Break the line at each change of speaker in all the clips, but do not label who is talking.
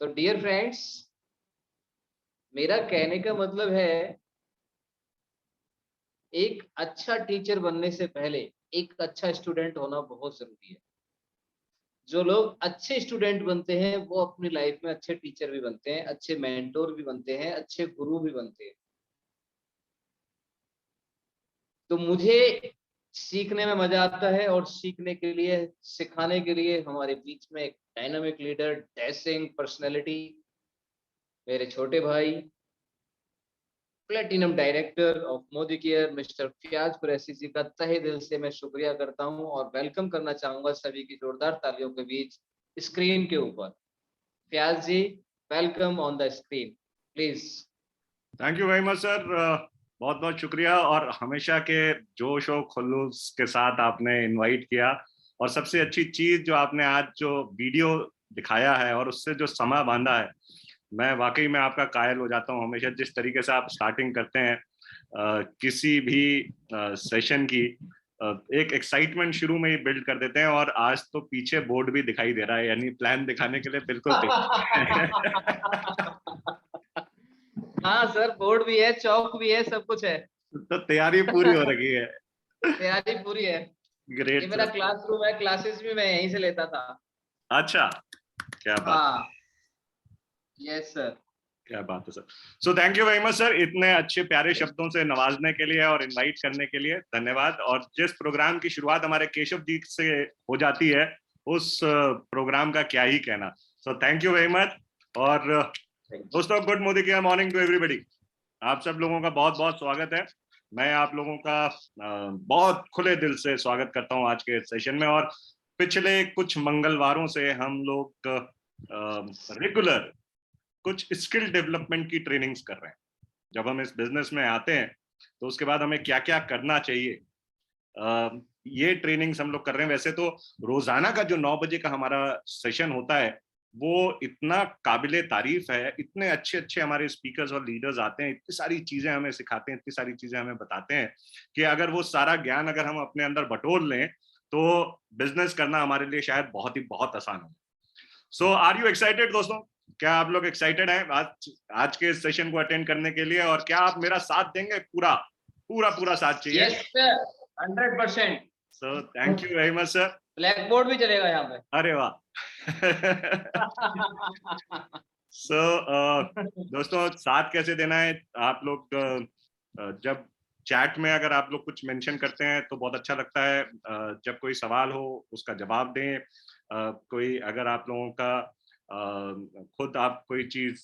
तो dear friends, मेरा कहने का मतलब है एक अच्छा टीचर बनने से पहले एक अच्छा स्टूडेंट होना बहुत जरूरी है। जो लोग अच्छे स्टूडेंट बनते हैं वो अपनी लाइफ में अच्छे टीचर भी बनते हैं, अच्छे मेंटोर भी बनते हैं, अच्छे गुरु भी बनते हैं। तो मुझे सीखने में मजा आता है और सीखने के लिए, सिखाने के लिए हमारे बीच में एक डायनामिक लीडर, डैशिंग पर्सनैलिटी, मेरे छोटे भाई, platinum director of Modicare mister Fayaz Qureshi ji का तहे दिल से मैं शुक्रिया करता हूं और वेलकम करना चाहूंगा सभी की जोरदार तालियों के बीच स्क्रीन के ऊपर। Fayaz ji, welcome on the screen please.
Thank you very much sir, बहुत बहुत शुक्रिया। और हमेशा के जोश और खुलूस के साथ आपने इनवाइट किया, और सबसे अच्छी चीज जो आपने आज जो वीडियो दिखाया है और उससे जो समय बांधा है, मैं वाकई में आपका कायल हो जाता हूँ। हमेशा जिस तरीके से आप स्टार्टिंग करते हैं किसी भी सेशन की, एक एक्साइटमेंट शुरू में ही बिल्ड कर देते हैं, और आज तो पीछे बोर्ड भी दिखाई दे रहा है, यानी प्लान दिखाने के लिए बिल्कुल
हाँ सर, बोर्ड भी है, चौक भी है, सब कुछ है।
तो तैयारी पूरी हो रखी है।
तैयारी पूरी है। ये
ग्रेट
मेरा
सर।
क्लासरूम है, क्लासेस भी मैं यहीं से लेता था।
अच्छा, क्या बात,
हाँ, यस सर।
क्या बात है sir. So thank you very much sir, इतने अच्छे प्यारे शब्दों से नवाजने के लिए और इनवाइट करने के लिए धन्यवाद। और जिस प्रोग्राम की शुरुआत हमारे केशव जी से हो जाती है, उस प्रोग्राम का क्या ही कहना। So thank you very much. और दोस्तों, good Modicare morning to everybody. आप सब लोगों का बहुत बहुत स्वागत है। मैं आप लोगों का बहुत खुले दिल से स्वागत करता हूं आज के सेशन में। और पिछले कुछ मंगलवारों से हम लोग रेगुलर कुछ स्किल डेवलपमेंट की ट्रेनिंग्स कर रहे हैं। जब हम इस बिजनेस में आते हैं तो उसके बाद हमें क्या क्या करना चाहिए, ये ट्रेनिंग्स हम लोग कर रहे हैं। वैसे तो रोजाना का जो 9 बजे का हमारा सेशन होता है वो इतना काबिले तारीफ है, इतने अच्छे अच्छे हमारे स्पीकर्स और लीडर्स आते हैं, इतनी सारी चीजें हमें सिखाते हैं, इतनी सारी चीजें हमें बताते हैं कि अगर वो सारा ज्ञान अगर हम अपने अंदर बटोर लें तो बिजनेस करना हमारे लिए शायद बहुत आसान हो। सो आर यू एक्साइटेड दोस्तों? क्या आप लोग एक्साइटेड हैं आज के सेशन को अटेंड करने के लिए? और क्या आप मेरा साथ देंगे? पूरा पूरा पूरा साथ चाहिए।
Yes sir, 100%।
So thank you very much sir.
Black board भी चलेगा यहाँ पे।
अरे वाह। सो दोस्तों, साथ कैसे देना है? आप लोग जब चैट में अगर आप लोग कुछ मेंशन करते हैं तो बहुत अच्छा लगता है। जब कोई सवाल हो उसका जवाब दें। कोई अगर आप लोगों का खुद आप कोई चीज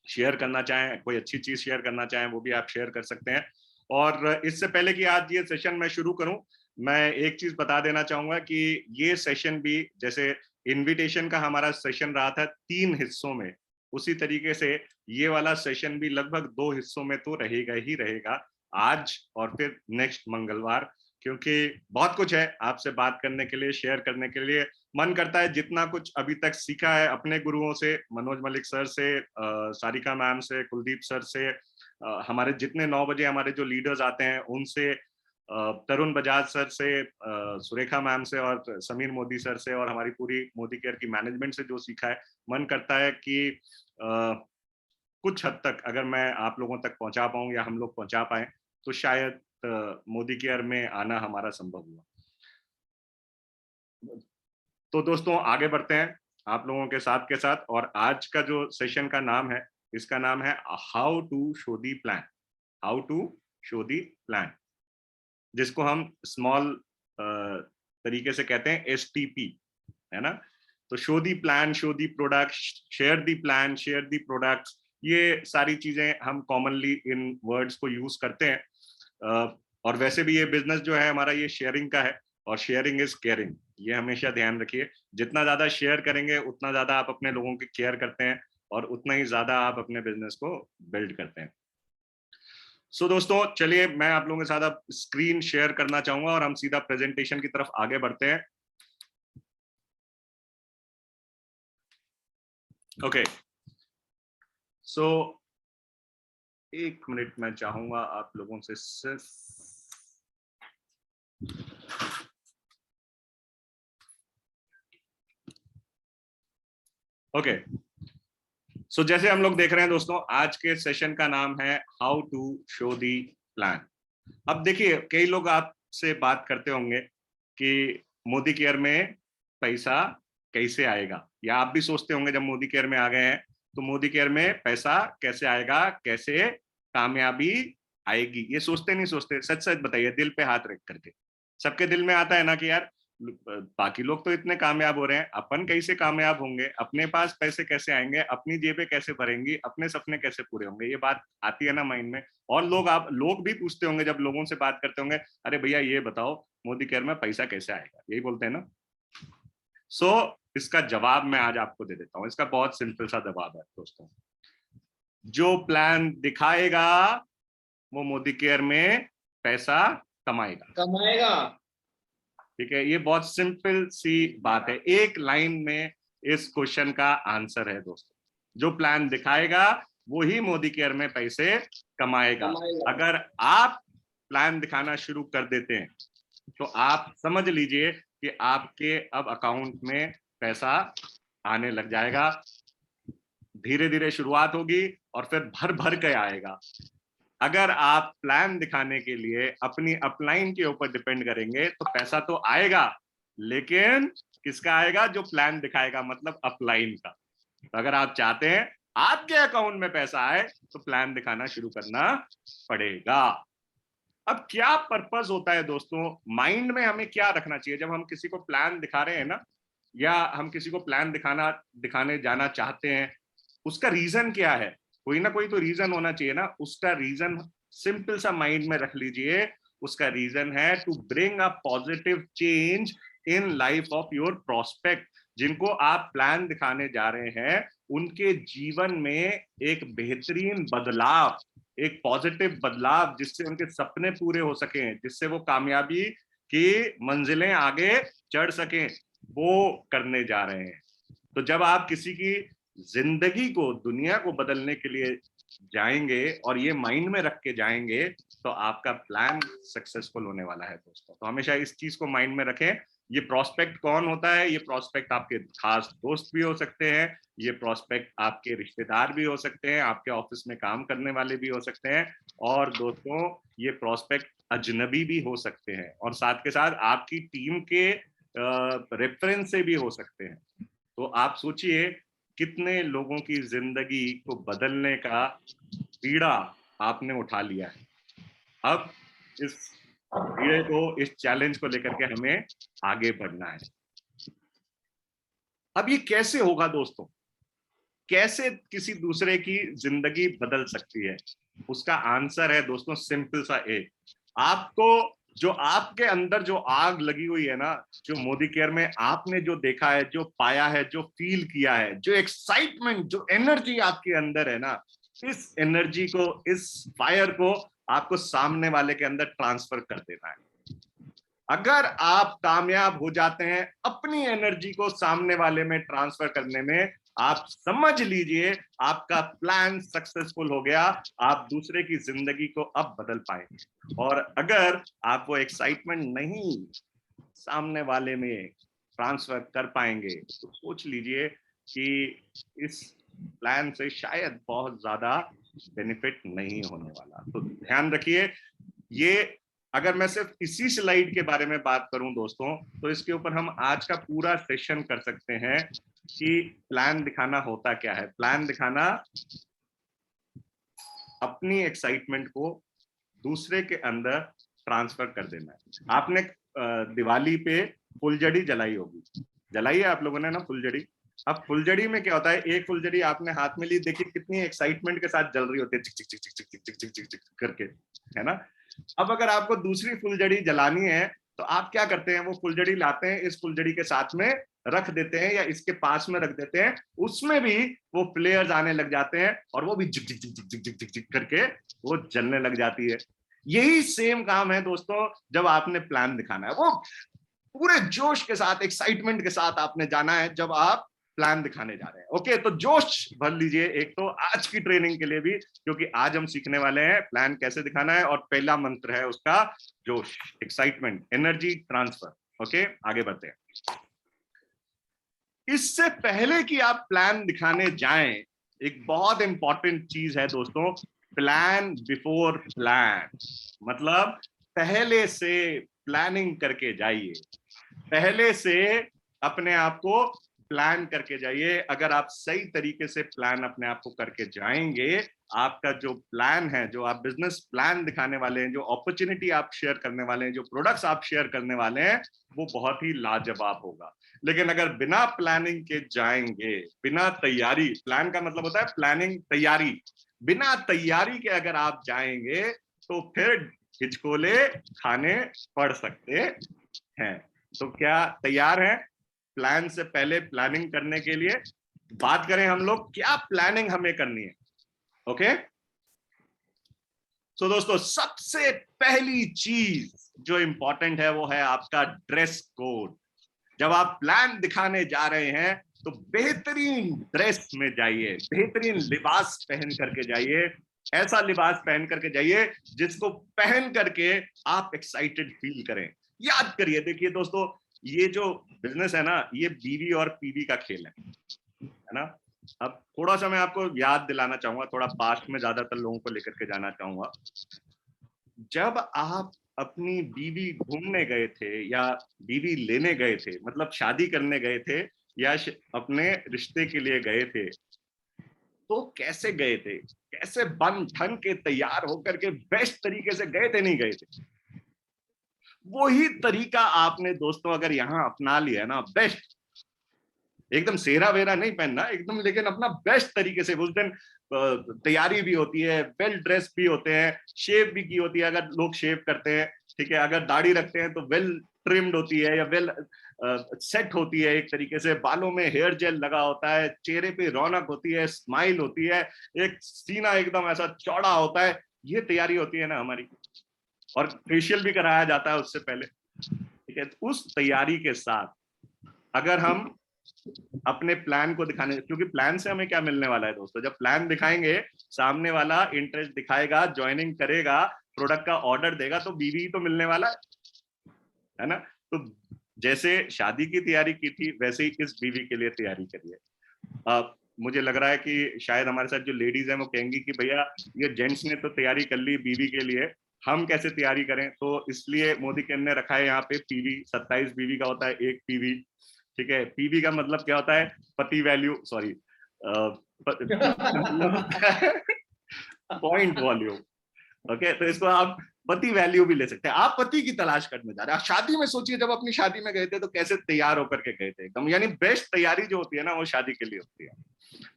शेयर करना चाहें, कोई अच्छी चीज शेयर करना चाहें, वो भी आप शेयर कर सकते हैं। और इससे पहले कि आज ये सेशन मैं शुरू करूं, मैं एक चीज बता देना चाहूंगा कि ये सेशन भी जैसे इनविटेशन का हमारा सेशन रहा था 3 हिस्सों में, उसी तरीके से ये वाला सेशन भी लगभग 2 हिस्सों में तो रहेगा ही रहेगा, आज और फिर नेक्स्ट मंगलवार। क्योंकि बहुत कुछ है आपसे बात करने के लिए, शेयर करने के लिए। मन करता है जितना कुछ अभी तक सीखा है अपने गुरुओं से, मनोज मलिक सर से, सारिका मैम से, कुलदीप सर से, हमारे जितने 9 बजे हमारे जो लीडर्स आते हैं उनसे, तरुण बजाज सर से, सुरेखा मैम से और समीर मोदी सर से, और हमारी पूरी मोदी केयर की मैनेजमेंट से जो सीखा है, मन करता है कि कुछ हद तक अगर मैं आप लोगों तक पहुंचा पाऊं या हम लोग पहुंचा पाए तो शायद मोदी केयर में आना हमारा संभव हुआ। तो दोस्तों, आगे बढ़ते हैं आप लोगों के साथ। और आज का जो सेशन का नाम है, इसका नाम है how to show the plan. How to show the plan, जिसको हम स्मॉल तरीके से कहते हैं STP, है ना? तो show the plan, show the product, share the plan, share the products, ये सारी चीजें हम कॉमनली इन वर्ड्स को यूज करते हैं। और वैसे भी ये बिजनेस जो है हमारा, ये शेयरिंग का है, और शेयरिंग इज केयरिंग, ये हमेशा ध्यान रखिए। जितना ज्यादा शेयर करेंगे उतना ज्यादा आप अपने लोगों की केयर करते हैं, और उतना ही ज्यादा आप अपने बिजनेस को बिल्ड करते हैं। सो दोस्तों, चलिए मैं आप लोगों के साथ अब स्क्रीन शेयर करना चाहूंगा और हम सीधा प्रेजेंटेशन की तरफ आगे बढ़ते हैं। ओके, सो 1 मिनट मैं चाहूंगा आप लोगों से सिर्फ ओके। सो जैसे हम लोग देख रहे हैं दोस्तों, आज के सेशन का नाम है how to show the plan. अब देखिए, कई लोग आपसे बात करते होंगे कि मोदी केयर में पैसा कैसे आएगा, या आप भी सोचते होंगे जब मोदी केयर में आ गए हैं तो मोदी केयर में पैसा कैसे आएगा, कैसे कामयाबी आएगी। ये सोचते नहीं सोचते? सच सच बताइए, दिल पे हाथ रख करके। सबके दिल में आता है ना कि यार बाकी लोग तो इतने कामयाब हो रहे हैं, अपन कैसे कामयाब होंगे, अपने पास पैसे कैसे आएंगे, अपनी जेबें कैसे भरेंगी, अपने सपने कैसे पूरे होंगे। ये बात आती है ना माइंड में। और लोग भी पूछते होंगे जब लोगों से बात करते होंगे, अरे भैया ये बताओ मोदी केयर में पैसा कैसे आएगा, यही बोलते हैं ना। सो इसका जवाब मैं आज आपको दे देता हूं। इसका बहुत सिंपल सा जवाब है दोस्तों, जो प्लान दिखाएगा वो मोदी केयर में पैसा कमाएगा। ठीक है, ये बहुत सिंपल सी बात है, एक लाइन में इस क्वेश्चन का आंसर है दोस्तों। जो प्लान दिखाएगा वो ही मोदी केयर में पैसे कमाएगा। अगर आप प्लान दिखाना शुरू कर देते हैं तो आप समझ लीजिए कि आपके अब अकाउंट में पैसा आने लग जाएगा। धीरे धीरे शुरुआत होगी और फिर भर भर के आएगा। अगर आप प्लान दिखाने के लिए अपनी अपलाइन के ऊपर डिपेंड करेंगे तो पैसा तो आएगा, लेकिन किसका आएगा? जो प्लान दिखाएगा, मतलब अपलाइन का। तो अगर आप चाहते हैं आपके अकाउंट में पैसा आए तो प्लान दिखाना शुरू करना पड़ेगा। अब क्या पर्पस होता है दोस्तों, माइंड में हमें क्या रखना चाहिए जब हम किसी को प्लान दिखा रहे हैं ना, या हम किसी को प्लान दिखाने जाना चाहते हैं? उसका रीजन क्या है? कोई ना कोई तो रीजन होना चाहिए ना। उसका रीजन सिंपल सा माइंड में रख लीजिए। उसका रीजन है to bring a positive change in life of your prospect. जिनको आप प्लान दिखाने जा रहे हैं उनके जीवन में एक बेहतरीन बदलाव, एक पॉजिटिव बदलाव, जिससे उनके सपने पूरे हो सके, जिससे वो कामयाबी की मंजिलें आगे चढ़ सकें, वो करने जा रहे हैं। तो जब आप किसी की जिंदगी को, दुनिया को बदलने के लिए जाएंगे और ये माइंड में रख के जाएंगे तो आपका प्लान सक्सेसफुल होने वाला है दोस्तों। तो हमेशा इस चीज को माइंड में रखें। ये प्रोस्पेक्ट कौन होता है? ये प्रोस्पेक्ट आपके खास दोस्त भी हो सकते हैं, ये प्रोस्पेक्ट आपके रिश्तेदार भी हो सकते हैं, आपके ऑफिस में काम करने वाले भी हो सकते हैं, और दोस्तों ये प्रोस्पेक्ट अजनबी भी हो सकते हैं, और साथ के साथ आपकी टीम के रेफरेंस से भी हो सकते हैं। तो आप सोचिए कितने लोगों की जिंदगी को बदलने का बीड़ा आपने उठा लिया है। अब इस बीड़े को, इस चैलेंज को लेकर के हमें आगे बढ़ना है। अब ये कैसे होगा दोस्तों? कैसे किसी दूसरे की जिंदगी बदल सकती है? उसका आंसर है दोस्तों सिंपल सा एक। आपको, जो आपके अंदर जो आग लगी हुई है ना, जो मोदी केयर में आपने जो देखा है, जो पाया है, जो फील किया है, जो एक्साइटमेंट, जो एनर्जी आपके अंदर है ना, इस एनर्जी को, इस फायर को आपको सामने वाले के अंदर ट्रांसफर कर देना है। अगर आप कामयाब हो जाते हैं अपनी एनर्जी को सामने वाले में ट्रांसफर करने में, आप समझ लीजिए आपका प्लान सक्सेसफुल हो गया। आप दूसरे की जिंदगी को अब बदल पाएंगे। और अगर आप वो एक्साइटमेंट नहीं सामने वाले में ट्रांसफर कर पाएंगे तो सोच लीजिए कि इस प्लान से शायद बहुत ज्यादा बेनिफिट नहीं होने वाला। तो ध्यान रखिए, ये अगर मैं सिर्फ इसी स्लाइड के बारे में बात करूं दोस्तों, तो इसके ऊपर हम आज का पूरा सेशन कर सकते हैं कि प्लान दिखाना होता क्या है। प्लान दिखाना अपनी एक्साइटमेंट को दूसरे के अंदर ट्रांसफर कर देना है। आपने दिवाली पे फुलझड़ी जलाई होगी, जलाई है आप लोगों ने ना फुलझड़ी। अब फुलझड़ी में क्या होता है, एक फुलझड़ी आपने हाथ में ली, देखिए कितनी एक्साइटमेंट के साथ जल रही होती है, चिक चिक चिक चिक चिक चिक चिक चिक चिक करके, है ना। अब अगर आपको दूसरी फुलझड़ी जलानी है तो आप क्या करते हैं, वो फुलझड़ी लाते हैं, इस फुलझड़ी के साथ में रख देते हैं या इसके पास में रख देते हैं, उसमें भी वो फ्लेयर्स आने लग जाते हैं और वो भी झिक झिक झिक झिक झिक झिक झिक करके वो जलने लग जाती है। यही सेम काम है दोस्तों जब आपने प्लान दिखाना है। वो पूरे जोश के साथ, एक्साइटमेंट के साथ आपने जाना है जब आप प्लान दिखाने जा रहे हैं। ओके, तो जोश भर लीजिए एक तो आज की ट्रेनिंग के लिए भी, क्योंकि आज हम सीखने वाले हैं प्लान कैसे दिखाना है, और पहला मंत्र है उसका जोश, एक्साइटमेंट, एनर्जी ट्रांसफर। ओके, आगे बढ़ते हैं। इससे पहले कि आप प्लान दिखाने जाएं, एक बहुत इंपॉर्टेंट चीज है दोस्तों, प्लान बिफोर प्लान। मतलब पहले से प्लानिंग करके जाइए, पहले से अपने आप को प्लान करके जाइए। अगर आप सही तरीके से प्लान अपने आप को करके जाएंगे, आपका जो प्लान है, जो आप बिजनेस प्लान दिखाने वाले हैं, जो अपॉर्चुनिटी आप शेयर करने वाले हैं, जो प्रोडक्ट्स आप शेयर करने वाले हैं, वो बहुत ही लाजवाब होगा। लेकिन अगर बिना प्लानिंग के जाएंगे, बिना तैयारी, प्लान का मतलब होता है प्लानिंग, तैयारी, बिना तैयारी के अगर आप जाएंगे तो फिर हिचकोले खाने पड़ सकते हैं। तो क्या तैयार हैं प्लान से पहले प्लानिंग करने के लिए? बात करें हम लोग क्या प्लानिंग हमें करनी है। ओके, तो दोस्तों सबसे पहली चीज जो इंपॉर्टेंट है वो है आपका ड्रेस कोड। जब आप प्लान दिखाने जा रहे हैं तो बेहतरीन ड्रेस में जाइए, बेहतरीन लिबास पहन करके जाइए, ऐसा लिबास पहन करके जाइए जिसको पहन करके आप एक्साइटेड फील करें। याद करिए, देखिए दोस्तों, ये जो बिजनेस है ना, ये बीवी और पीवी का खेल है ना। अब थोड़ा सा मैं आपको याद दिलाना चाहूंगा, थोड़ा पास्ट में ज्यादातर लोगों को लेकर के जाना चाहूंगा। जब आप अपनी बीवी ढूंढने गए थे या बीवी लेने गए थे, मतलब शादी करने गए थे या अपने रिश्ते के लिए गए थे, तो कैसे गए थे? कैसे बन ठन के तैयार होकर के बेस्ट तरीके से गए थे, नहीं गए थे? वही तरीका आपने दोस्तों अगर यहां अपना लिया ना, बेस्ट, एकदम सेरा वेरा नहीं पहनना एकदम, लेकिन अपना बेस्ट तरीके से, उस दिन तैयारी भी होती है, वेल ड्रेस भी होते हैं, शेव भी की होती है अगर लोग शेव करते हैं, ठीक है, अगर दाढ़ी रखते हैं तो वेल ट्रिम्ड होती है या वेल सेट होती है, एक तरीके से बालों में हेयर जेल लगा होता है, चेहरे पे रौनक होती है, स्माइल होती है, एक सीना एकदम ऐसा चौड़ा होता है, ये तैयारी होती है ना हमारी। और फेशियल भी कराया जाता है उससे पहले, ठीक है। उस तैयारी के साथ अगर हम अपने प्लान को दिखाने, क्योंकि प्लान से हमें क्या मिलने वाला है दोस्तों, जब प्लान दिखाएंगे, सामने वाला इंटरेस्ट दिखाएगा, ज्वाइनिंग करेगा, प्रोडक्ट का ऑर्डर देगा, तो बीवी तो मिलने वाला है ना। तो जैसे शादी की तैयारी की थी, वैसे ही इस बीवी के लिए तैयारी करिए। मुझे लग रहा है कि शायद हमारे साथ जो लेडीज हैं वो कहेंगी कि भैया ये जेंट्स ने तो तैयारी कर ली बीवी के लिए, हम कैसे तैयारी करें? तो इसलिए मोदी केयर ने रखा है यहाँ पे पीवी, 27 बीवी का होता है एक पीवी, ठीक है। पीवी का मतलब क्या होता है? पति value, sorry, point volume. Okay, तो इसको आप पति वैल्यू भी ले सकते हैं। आप पति की तलाश करने जा रहे हैं। आप शादी में सोचिए, जब अपनी शादी में गए थे तो कैसे तैयार होकर के गए थे एकदम, यानी बेस्ट तैयारी जो होती है ना वो शादी के लिए होती है।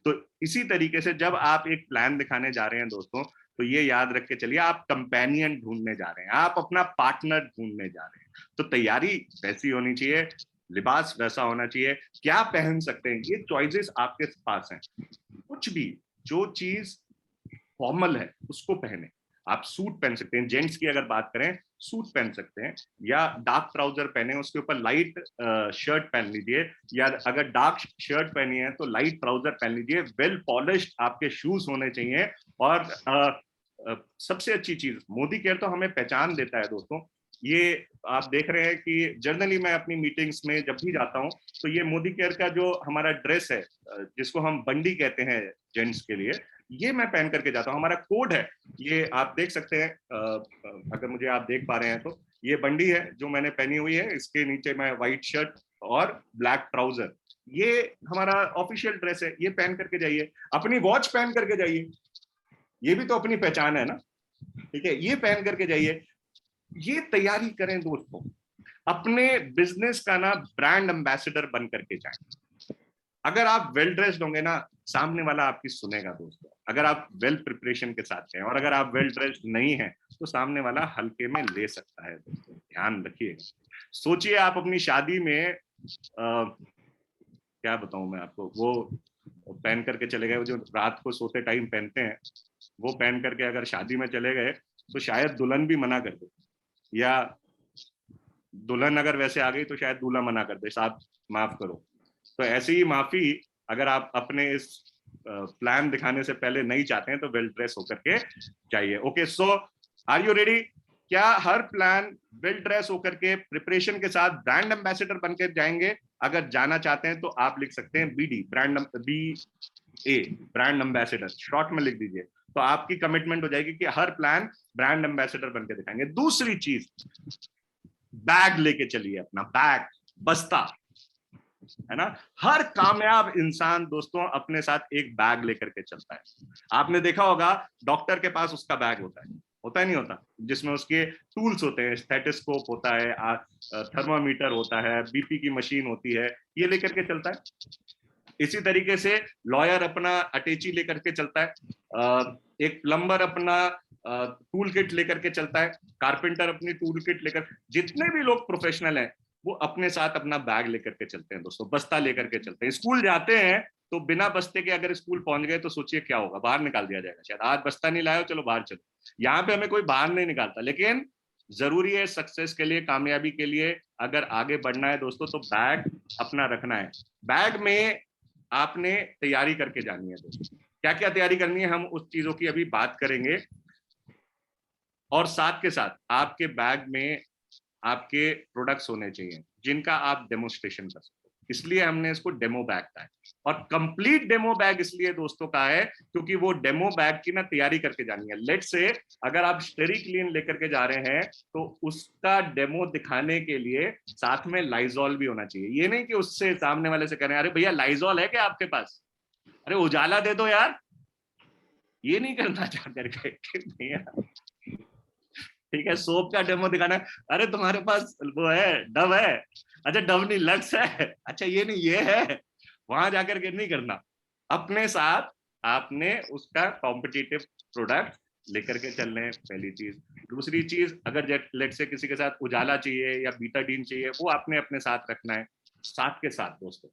तो इसी तरीके से जब आप एक प्लान दिखाने जा रहे हैं दोस्तों, तो ये याद रख के चलिए, आप कंपेनियन ढूंढने जा रहे हैं, आप अपना पार्टनर ढूंढने जा रहे हैं, तो तैयारी वैसी होनी चाहिए, लिबास वैसा होना चाहिए। क्या पहन सकते हैं, ये चॉइसेस आपके पास हैं। कुछ भी, जो चीज फॉर्मल है उसको पहने। आप सूट पहन सकते हैं, जेंट्स की अगर बात करें सूट पहन सकते हैं, या डार्क ट्राउजर पहने, उसके ऊपर लाइट शर्ट पहन लीजिए, या अगर डार्क शर्ट पहनी है तो लाइट ट्राउजर पहन लीजिए। वेल पॉलिश्ड आपके शूज होने चाहिए। और सबसे अच्छी चीज, मोदी केयर तो हमें पहचान देता है दोस्तों। ये आप देख रहे हैं कि जनरली मैं अपनी मीटिंग्स में जब भी जाता हूं, तो ये मोदी केयर का जो हमारा ड्रेस है, जिसको हम बंडी कहते हैं जेंट्स के लिए, ये मैं पहन करके जाता हूँ। हमारा कोड है, ये आप देख सकते हैं, अगर मुझे आप देख पा रहे हैं तो ये बंडी है जो मैंने पहनी हुई है, इसके नीचे मैं व्हाइट शर्ट और ब्लैक ट्राउजर, ये हमारा ऑफिशियल ड्रेस है, ये पहन करके जाइए। अपनी वॉच पहन करके जाइए, ये भी तो अपनी पहचान है ना, ठीक है, ये पहन करके जाइए। ये तैयारी करें दोस्तों, अपने बिजनेस का ना ब्रांड एम्बेसडर बन करके जाएं। अगर आप वेल ड्रेस्ड होंगे ना, सामने वाला आपकी सुनेगा दोस्तों, अगर आप वेल प्रिपरेशन के साथ हैं। और अगर आप वेल ड्रेस्ड नहीं हैं तो सामने वाला हल्के में ले सकता है दोस्तों, ध्यान रखिएगा। सोचिए आप अपनी शादी में क्या बताऊं मैं आपको, वो पहन करके चले गए, वो जो रात को सोते टाइम पहनते हैं, वो पहन करके अगर शादी में चले गए तो शायद दुल्हन भी मना कर दे, या दुल्हन अगर वैसे आ गई तो शायद दूल्हा मना कर दे, साहब माफ करो। तो ऐसी ही माफी अगर आप अपने इस प्लान दिखाने से पहले नहीं चाहते हैं तो वेल ड्रेस होकर के चाहिए। Okay, so are you ready? क्या हर प्लान वेल ड्रेस होकर के प्रिपरेशन के साथ ब्रांड एम्बेसडर बनकर जाएंगे? अगर जाना चाहते हैं तो आप लिख सकते हैं बीडी, ब्रांड, BAND, ए, ब्रांड एम्बेसडर, शॉर्ट में लिख दीजिए। तो आपकी कमिटमेंट हो जाएगी कि हर प्लान ब्रांड एम्बेसडर बनके दिखाएंगे। दूसरी चीज, बैग लेके चलिए, अपना बैग, बस्ता, है ना। हर कामयाब इंसान दोस्तों अपने साथ एक बैग लेकर के चलता है। आपने देखा होगा डॉक्टर के पास उसका बैग होता है नहीं होता, जिसमें उसके टूल्स होते हैं, स्टेथोस्कोप होता है, थर्मामीटर होता है, बीपी की मशीन होती है, ये लेकर के चलता है। इसी तरीके से लॉयर अपना अटैची लेकर के चलता है, एक प्लम्बर अपना टूल किट लेकर के चलता है, कारपेंटर अपनी टूल किट लेकर, जितने भी लोग प्रोफेशनल हैं वो अपने साथ अपना बैग लेकर के चलते हैं दोस्तों, बस्ता लेकर के चलते हैं। स्कूल जाते हैं तो बिना बस्ते के अगर स्कूल पहुंच गए तो सोचिए क्या होगा, बाहर निकाल दिया जाएगा शायद, आज बस्ता नहीं लाए हो चलो बाहर चलो। यहाँ पे हमें कोई बाहर नहीं निकालता, लेकिन जरूरी है सक्सेस के लिए, कामयाबी के लिए अगर आगे बढ़ना है दोस्तों तो बैग अपना रखना है। बैग में आपने तैयारी करके जानी है दोस्तों। क्या क्या तैयारी करनी है हम उस चीजों की अभी बात करेंगे। और साथ के साथ आपके बैग में आपके प्रोडक्ट्स होने चाहिए जिनका आप डेमोस्ट्रेशन कर सकते हो, इसलिए हमने इसको डेमो बैग कहा है। और कंप्लीट डेमो बैग इसलिए दोस्तों का है क्योंकि वो डेमो बैग की ना तैयारी करके जानी है। लेट्स से अगर आप स्टेरी क्लीन लेकर के जा रहे हैं तो उसका डेमो दिखाने के लिए साथ में लाइजॉल भी होना चाहिए। ये नहीं कि उससे सामने वाले से कह रहे हैं अरे भैया लाइजॉल है क्या आपके पास, अरे उजाला दे दो यार, ये नहीं करना चाह करके, ठीक है। सोप का डेमो दिखाना है, अरे तुम्हारे पास वो है डव है, अच्छा डव नहीं लक्स है, अच्छा ये नहीं ये है, वहां जाकर के नहीं करना। अपने साथ आपने उसका कॉम्पिटिटिव प्रोडक्ट लेकर के चलने हैं, पहली चीज। दूसरी चीज, अगर लेट से किसी के साथ उजाला चाहिए या बीटाडीन चाहिए, वो आपने अपने साथ रखना है। साथ के साथ दोस्तों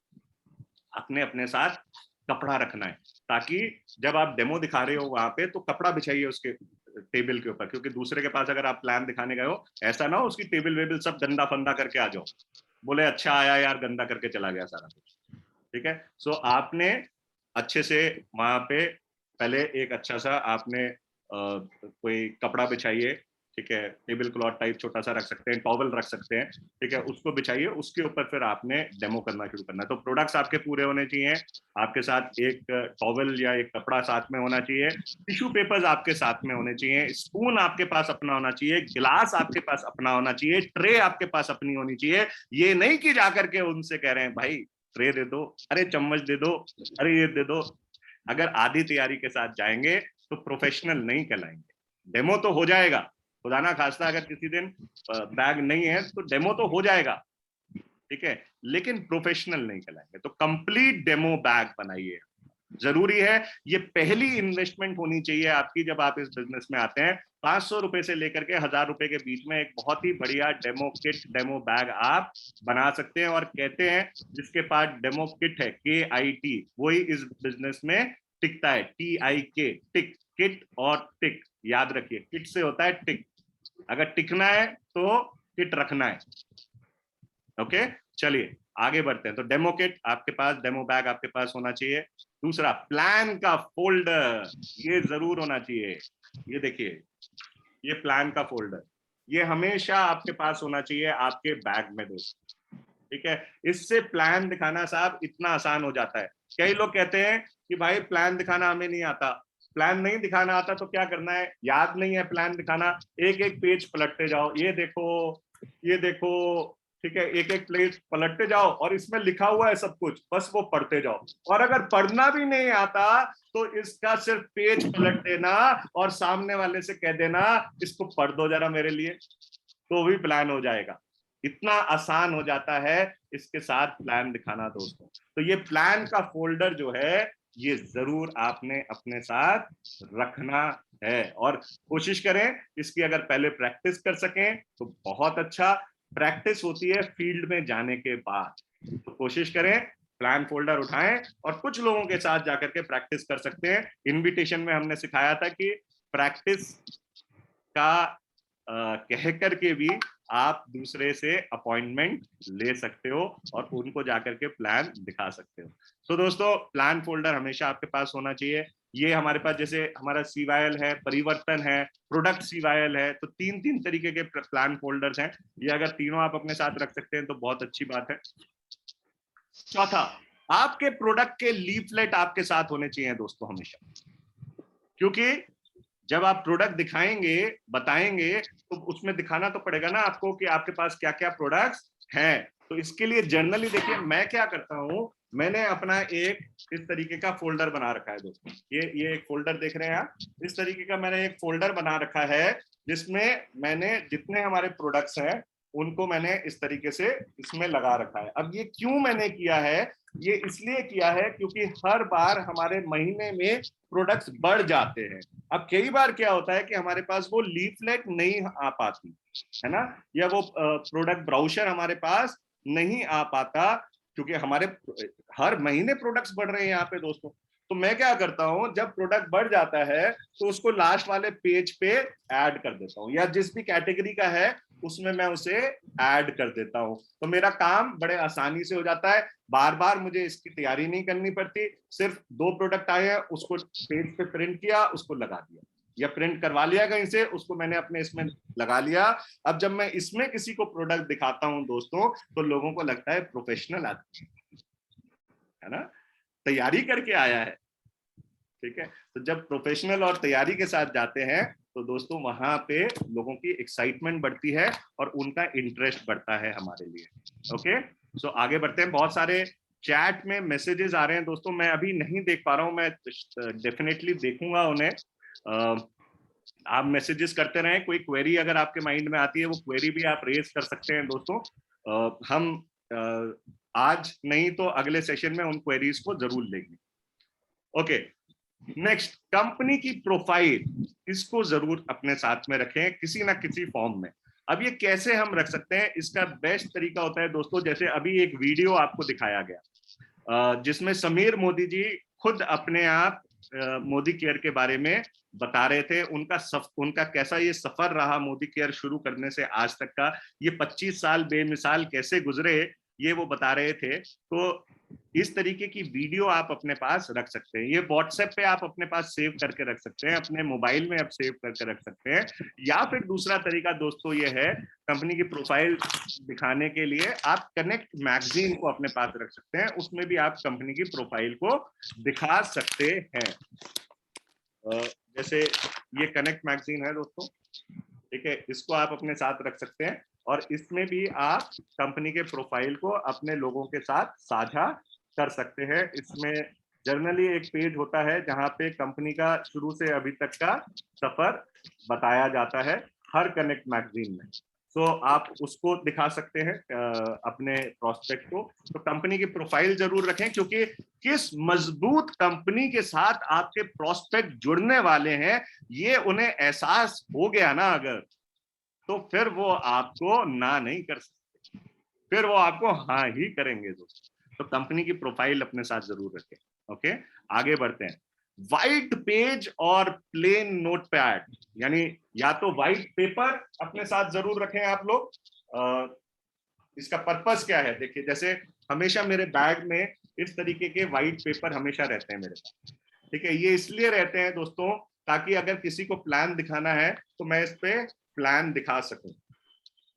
आपने अपने साथ कपड़ा रखना है, ताकि जब आप डेमो दिखा रहे हो वहां पे तो कपड़ा बिछाइए उसके टेबल के ऊपर, क्योंकि दूसरे के पास अगर आप प्लान दिखाने गए हो ऐसा ना हो उसकी टेबल वेबल सब गंदा फंदा करके आ जाओ, बोले अच्छा आया यार गंदा करके चला गया सारा कुछ, ठीक है। सो आपने अच्छे से वहां पे पहले एक अच्छा सा आपने कोई कपड़ा बिछाइए, ठीक है, टेबल क्लॉथ टाइप छोटा सा रख सकते हैं, टॉवल रख सकते हैं, ठीक है, उसको बिछाइए, उसके ऊपर फिर आपने डेमो करना शुरू करना है। तो प्रोडक्ट्स आपके पूरे होने चाहिए, आपके साथ एक टॉवल या एक कपड़ा साथ में होना चाहिए, टिश्यू पेपर्स आपके साथ में होने चाहिए, स्पून आपके पास अपना होना चाहिए, गिलास आपके पास अपना होना चाहिए, ट्रे आपके पास अपनी होनी चाहिए। ये नहीं कि जाकर के उनसे कह रहे हैं भाई ट्रे दे दो, अरे चम्मच दे दो, अरे ये दे दो। अगर आधी तैयारी के साथ जाएंगे तो प्रोफेशनल नहीं कहलाएंगे। डेमो तो हो जाएगा, खुदा ना खास्ता अगर किसी दिन बैग नहीं है तो डेमो तो हो जाएगा, ठीक है, लेकिन प्रोफेशनल नहीं कहलाएंगे। तो कंप्लीट डेमो बैग बनाइए, जरूरी है। ये पहली इन्वेस्टमेंट होनी चाहिए आपकी जब आप इस बिजनेस में आते हैं। 500 रुपए से लेकर के 1000 रुपए के बीच में एक बहुत ही बढ़िया डेमो किट, डेमो बैग आप बना सकते हैं। और कहते हैं जिसके पास डेमो किट है, KIT, वही इस बिजनेस में टिकता है, TIK, टिक, किट और टिक, याद रखिए, किट से होता है टिक, अगर टिकना है तो किट रखना है। ओके, चलिए आगे बढ़ते हैं। तो डेमो किट आपके पास, डेमो बैग आपके पास होना चाहिए। दूसरा, प्लान का फोल्डर, ये जरूर होना चाहिए। ये देखिए, ये प्लान का फोल्डर, ये हमेशा आपके पास होना चाहिए आपके बैग में दोस्तों, ठीक है। इससे प्लान दिखाना साहब इतना आसान हो जाता है। कई लोग कहते हैं कि भाई प्लान दिखाना हमें नहीं आता। प्लान नहीं दिखाना आता तो क्या करना है, याद नहीं है प्लान दिखाना, एक एक पेज पलटते जाओ, ये देखो, ये देखो, ठीक है, एक एक पेज पलटते जाओ और इसमें लिखा हुआ है सब कुछ, बस वो पढ़ते जाओ। और अगर पढ़ना भी नहीं आता तो इसका सिर्फ पेज पलट देना और सामने वाले से कह देना इसको पढ़ दो जरा मेरे लिए, तो भी प्लान हो जाएगा। इतना आसान हो जाता है इसके साथ प्लान दिखाना दोस्तों। तो ये प्लान का फोल्डर जो है ये जरूर आपने अपने साथ रखना है, और कोशिश करें इसकी अगर पहले प्रैक्टिस कर सकें तो बहुत अच्छा। प्रैक्टिस होती है फील्ड में जाने के बाद, तो कोशिश करें प्लान फोल्डर उठाएं और कुछ लोगों के साथ जाकर के प्रैक्टिस कर सकते हैं। इनविटेशन में हमने सिखाया था कि प्रैक्टिस का कह करके भी आप दूसरे से अपॉइंटमेंट ले सकते हो और उनको जाकर के प्लान दिखा सकते हो। तो दोस्तों प्लान फोल्डर हमेशा आपके पास होना चाहिए। ये हमारे पास जैसे हमारा CYL है, परिवर्तन है, प्रोडक्ट CYL है, तो 3 तरीके के प्लान फोल्डर्स हैं। ये अगर तीनों आप अपने साथ रख सकते हैं तो बहुत अच्छी बात है। चौथा, आपके प्रोडक्ट के लीफलेट आपके साथ होने चाहिए दोस्तों हमेशा, क्योंकि जब आप प्रोडक्ट दिखाएंगे, बताएंगे, तो उसमें दिखाना तो पड़ेगा ना आपको कि आपके पास क्या क्या प्रोडक्ट्स हैं। तो इसके लिए जनरली देखिए मैं क्या करता हूं, मैंने अपना एक इस तरीके का फोल्डर बना रखा है दोस्तों। ये एक फोल्डर देख रहे हैं आप, इस तरीके का मैंने एक फोल्डर बना रखा है जिसमें मैंने जितने हमारे प्रोडक्ट्स हैं उनको मैंने इस तरीके से इसमें लगा रखा है। अब ये क्यों मैंने किया है, ये इसलिए किया है क्योंकि हर बार हमारे महीने में प्रोडक्ट्स बढ़ जाते हैं। अब कई बार क्या होता है कि हमारे पास वो लीफलेट नहीं आ पाती है ना, या वो प्रोडक्ट ब्राउचर हमारे पास नहीं आ पाता, क्योंकि हमारे हर महीने प्रोडक्ट्स बढ़ रहे हैं यहाँ पे दोस्तों। तो मैं क्या करता हूँ, जब प्रोडक्ट बढ़ जाता है तो उसको लास्ट वाले पेज पे ऐड कर देता हूँ, या जिस भी कैटेगरी का है उसमें मैं उसे ऐड कर देता हूँ। तो मेरा काम बड़े आसानी से हो जाता है, बार बार मुझे इसकी तैयारी नहीं करनी पड़ती। सिर्फ 2 प्रोडक्ट आए हैं, उसको पेज पे प्रिंट किया, उसको लगा दिया, या प्रिंट करवा लिया कहीं से, उसको मैंने अपने इसमें लगा लिया। अब जब मैं इसमें किसी को प्रोडक्ट दिखाता हूं दोस्तों, तो लोगों को लगता है प्रोफेशनल आदमी है ना, तैयारी करके आया है। ठीक है, तो जब प्रोफेशनल और तैयारी के साथ जाते हैं तो दोस्तों वहां पे लोगों की एक्साइटमेंट बढ़ती है और उनका इंटरेस्ट बढ़ता है हमारे लिए। ओके, सो आगे बढ़ते हैं। बहुत सारे चैट में मैसेजेस आ रहे हैं दोस्तों, मैं अभी नहीं देख पा रहा हूं, मैं डेफिनेटली देखूंगा उन्हें। आप मैसेजेस करते रहें, कोई क्वेरी अगर आपके माइंड में आती है वो क्वेरी भी आप रेज कर सकते हैं दोस्तों। हम आज नहीं तो अगले सेशन में उन क्वेरीज को जरूर लेंगे। ओके, नेक्स्ट, कंपनी की प्रोफाइल, इसको जरूर अपने साथ में रखें किसी ना किसी फॉर्म में। अब ये कैसे हम रख सकते हैं, इसका बेस्ट तरीका होता है दोस्तों, जैसे अभी एक वीडियो आपको दिखाया गया जिसमें समीर मोदी जी खुद अपने आप मोदी केयर के बारे में बता रहे थे। उनका कैसा ये सफर रहा मोदी केयर शुरू करने से आज तक का, ये 25 साल बेमिसाल कैसे गुजरे, ये वो बता रहे थे। तो इस तरीके की वीडियो आप अपने पास रख सकते हैं। ये व्हाट्सएप पे आप अपने पास सेव करके रख सकते हैं, अपने मोबाइल में आप सेव करके रख सकते हैं। या फिर दूसरा तरीका दोस्तों ये है, कंपनी की प्रोफाइल दिखाने के लिए आप कनेक्ट मैगजीन को अपने पास रख सकते हैं, उसमें भी आप कंपनी की प्रोफाइल को दिखा सकते हैं। जैसे ये कनेक्ट मैगजीन है दोस्तों, ठीक है, इसको आप अपने साथ रख सकते हैं और इसमें भी आप कंपनी के प्रोफाइल को अपने लोगों के साथ साझा कर सकते हैं। इसमें जनरली एक पेज होता है जहां पे कंपनी का शुरू से अभी तक का सफर बताया जाता है हर कनेक्ट मैगजीन में। तो आप उसको दिखा सकते हैं अपने प्रोस्पेक्ट को। तो कंपनी की प्रोफाइल जरूर रखें, क्योंकि किस मजबूत कंपनी के साथ आपके प्रोस्पेक्ट जुड़ने वाले हैं ये उन्हें एहसास हो गया ना अगर, तो फिर वो आपको ना नहीं कर सकते, फिर वो आपको हाँ ही करेंगे दोस्तों। तो कंपनी की प्रोफाइल अपने साथ जरूर रखें। ओके, आगे बढ़ते हैं। व्हाइट पेज और प्लेन नोटपैड, यानी या तो व्हाइट पेपर अपने साथ जरूर रखें आप लोग। इसका पर्पस क्या है, देखिए जैसे हमेशा मेरे बैग में इस तरीके के व्हाइट पेपर हमेशा रहते हैं मेरे पास। ठीक है, ये इसलिए रहते हैं दोस्तों ताकि अगर किसी को प्लान दिखाना है तो मैं इस पे प्लान दिखा सकूं।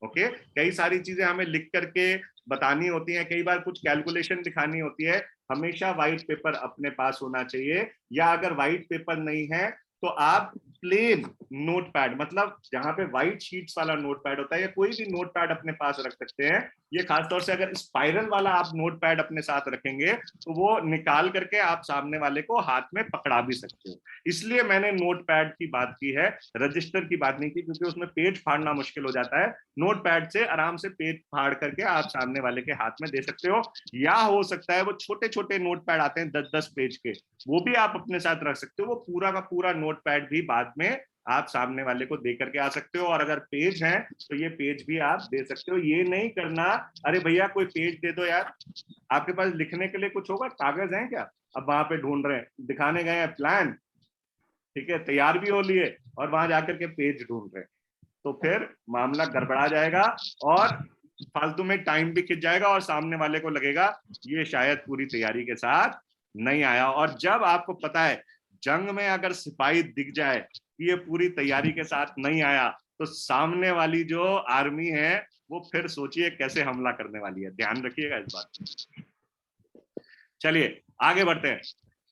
ओके, कई सारी चीजें हमें लिख करके बतानी होती हैं, कई बार कुछ कैलकुलेशन दिखानी होती है, हमेशा व्हाइट पेपर अपने पास होना चाहिए। या अगर व्हाइट पेपर नहीं है तो आप प्लेन नोटपैड, मतलब जहां पे व्हाइट शीट्स वाला नोटपैड होता है, या कोई भी नोटपैड अपने पास रख सकते हैं। ये खासतौर से अगर स्पाइरल वाला आप नोटपैड अपने साथ रखेंगे तो वो निकाल करके आप सामने वाले को हाथ में पकड़ा भी सकते हो। इसलिए मैंने नोटपैड की बात की है, रजिस्टर की बात नहीं की, क्योंकि उसमें पेज फाड़ना मुश्किल हो जाता है। नोटपैड से आराम से पेज फाड़ करके आप सामने वाले के हाथ में दे सकते हो। या हो सकता है वो छोटे छोटे नोटपैड आते हैं 10-10 पेज के, वो भी आप अपने साथ रख सकते हो। वो पूरा का पूरा नोटपैड भी बाद में आप सामने वाले को दे करके आ सकते हो। और अगर पेज है तो ये पेज भी आप दे सकते हो। ये नहीं करना अरे भैया कोई पेज दे दो यार, आपके पास लिखने के लिए कुछ होगा, कागज है क्या, अब वहां पे ढूंढ रहे हैं, दिखाने गए हैं प्लान, ठीक है, तैयार भी हो लिए और वहां जाकर के पेज ढूंढ रहे हैं, तो फिर मामला गड़बड़ा जाएगा और फालतू में टाइम भी खिंच जाएगा और सामने वाले को लगेगा ये शायद पूरी तैयारी के साथ नहीं आया। और जब आपको पता है जंग में अगर सिपाही दिख जाए कि ये पूरी तैयारी के साथ नहीं आया, तो सामने वाली जो आर्मी है वो फिर सोचिए कैसे हमला करने वाली है। ध्यान रखिएगा इस बात। चलिए आगे बढ़ते हैं।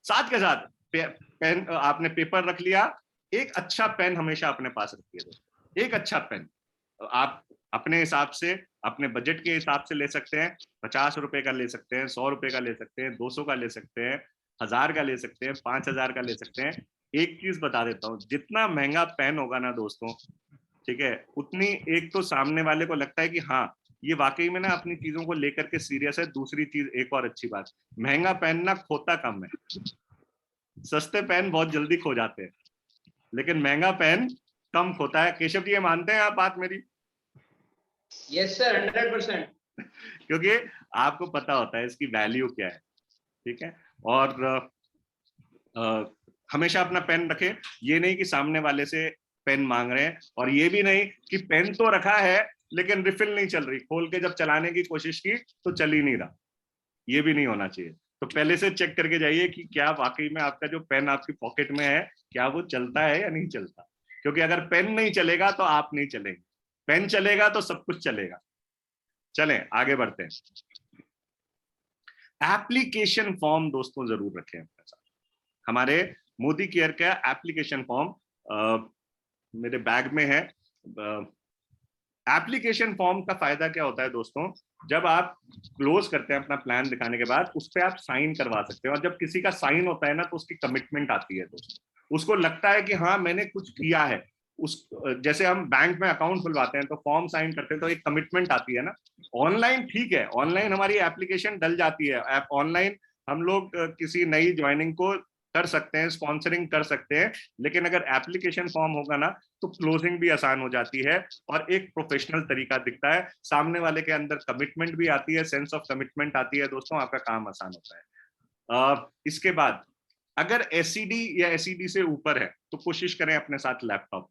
साथ के साथ पेन, आपने पेपर रख लिया, एक अच्छा पेन हमेशा अपने पास रखिए दोस्तों। एक अच्छा पेन आप अपने हिसाब से, अपने बजट के हिसाब से ले सकते हैं। 50 रुपए का ले सकते हैं, 100 रुपए का ले सकते हैं, 200 का ले सकते हैं, 1000 का ले सकते हैं, 5000 का ले सकते हैं। एक चीज बता देता हूँ, जितना महंगा पेन होगा ना दोस्तों, ठीक है, उतनी एक तो सामने वाले को लगता है कि हाँ ये वाकई में ना अपनी चीजों को लेकर के सीरियस है। दूसरी चीज, एक और अच्छी बात, महंगा पेन ना खोता कम है। सस्ते पेन बहुत जल्दी खो जाते हैं, लेकिन महंगा पेन कम खोता है। केशव जी, ये मानते हैं आप बात मेरी?
Yes sir, 100%।
क्योंकि आपको पता होता है इसकी वैल्यू क्या है, ठीक है। और हमेशा अपना पेन रखें। ये नहीं कि सामने वाले से पेन मांग रहे हैं, और ये भी नहीं कि पेन तो रखा है लेकिन रिफिल नहीं चल रही, खोल के जब चलाने की कोशिश की तो चल ही नहीं रहा। ये भी नहीं होना चाहिए। तो पहले से चेक करके जाइए कि क्या वाकई में आपका जो पेन आपकी पॉकेट में है, क्या वो चलता है या नहीं चलता। क्योंकि अगर पेन नहीं चलेगा तो आप नहीं चलेंगे, पेन चलेगा तो सब कुछ चलेगा। चलें आगे बढ़ते हैं। एप्लीकेशन फॉर्म दोस्तों जरूर रखें अपने साथ। हमारे मोदी केयर का एप्लीकेशन फॉर्म मेरे बैग में है। एप्लीकेशन फॉर्म का फायदा क्या होता है दोस्तों, जब आप क्लोज करते हैं अपना प्लान दिखाने के बाद, उस पर आप साइन करवा सकते हैं। और जब किसी का साइन होता है ना, तो उसकी कमिटमेंट आती है दोस्तों। उसको लगता है कि हाँ मैंने कुछ किया है। उस जैसे हम बैंक में अकाउंट खुलवाते हैं तो फॉर्म साइन करते हैं, तो एक कमिटमेंट आती है ना। ऑनलाइन ठीक है, ऑनलाइन हमारी एप्लीकेशन डल जाती है। ऑनलाइन हम लोग किसी नई ज्वाइनिंग को कर सकते हैं, स्पॉन्सरिंग कर सकते हैं, लेकिन अगर एप्लीकेशन फॉर्म होगा ना तो क्लोजिंग भी आसान हो जाती है और एक प्रोफेशनल तरीका दिखता है। सामने वाले के अंदर कमिटमेंट भी आती है, सेंस ऑफ कमिटमेंट आती है दोस्तों, आपका काम आसान होता है। इसके बाद अगर एसईडी या एसईडी से ऊपर है तो कोशिश करें अपने साथ लैपटॉप,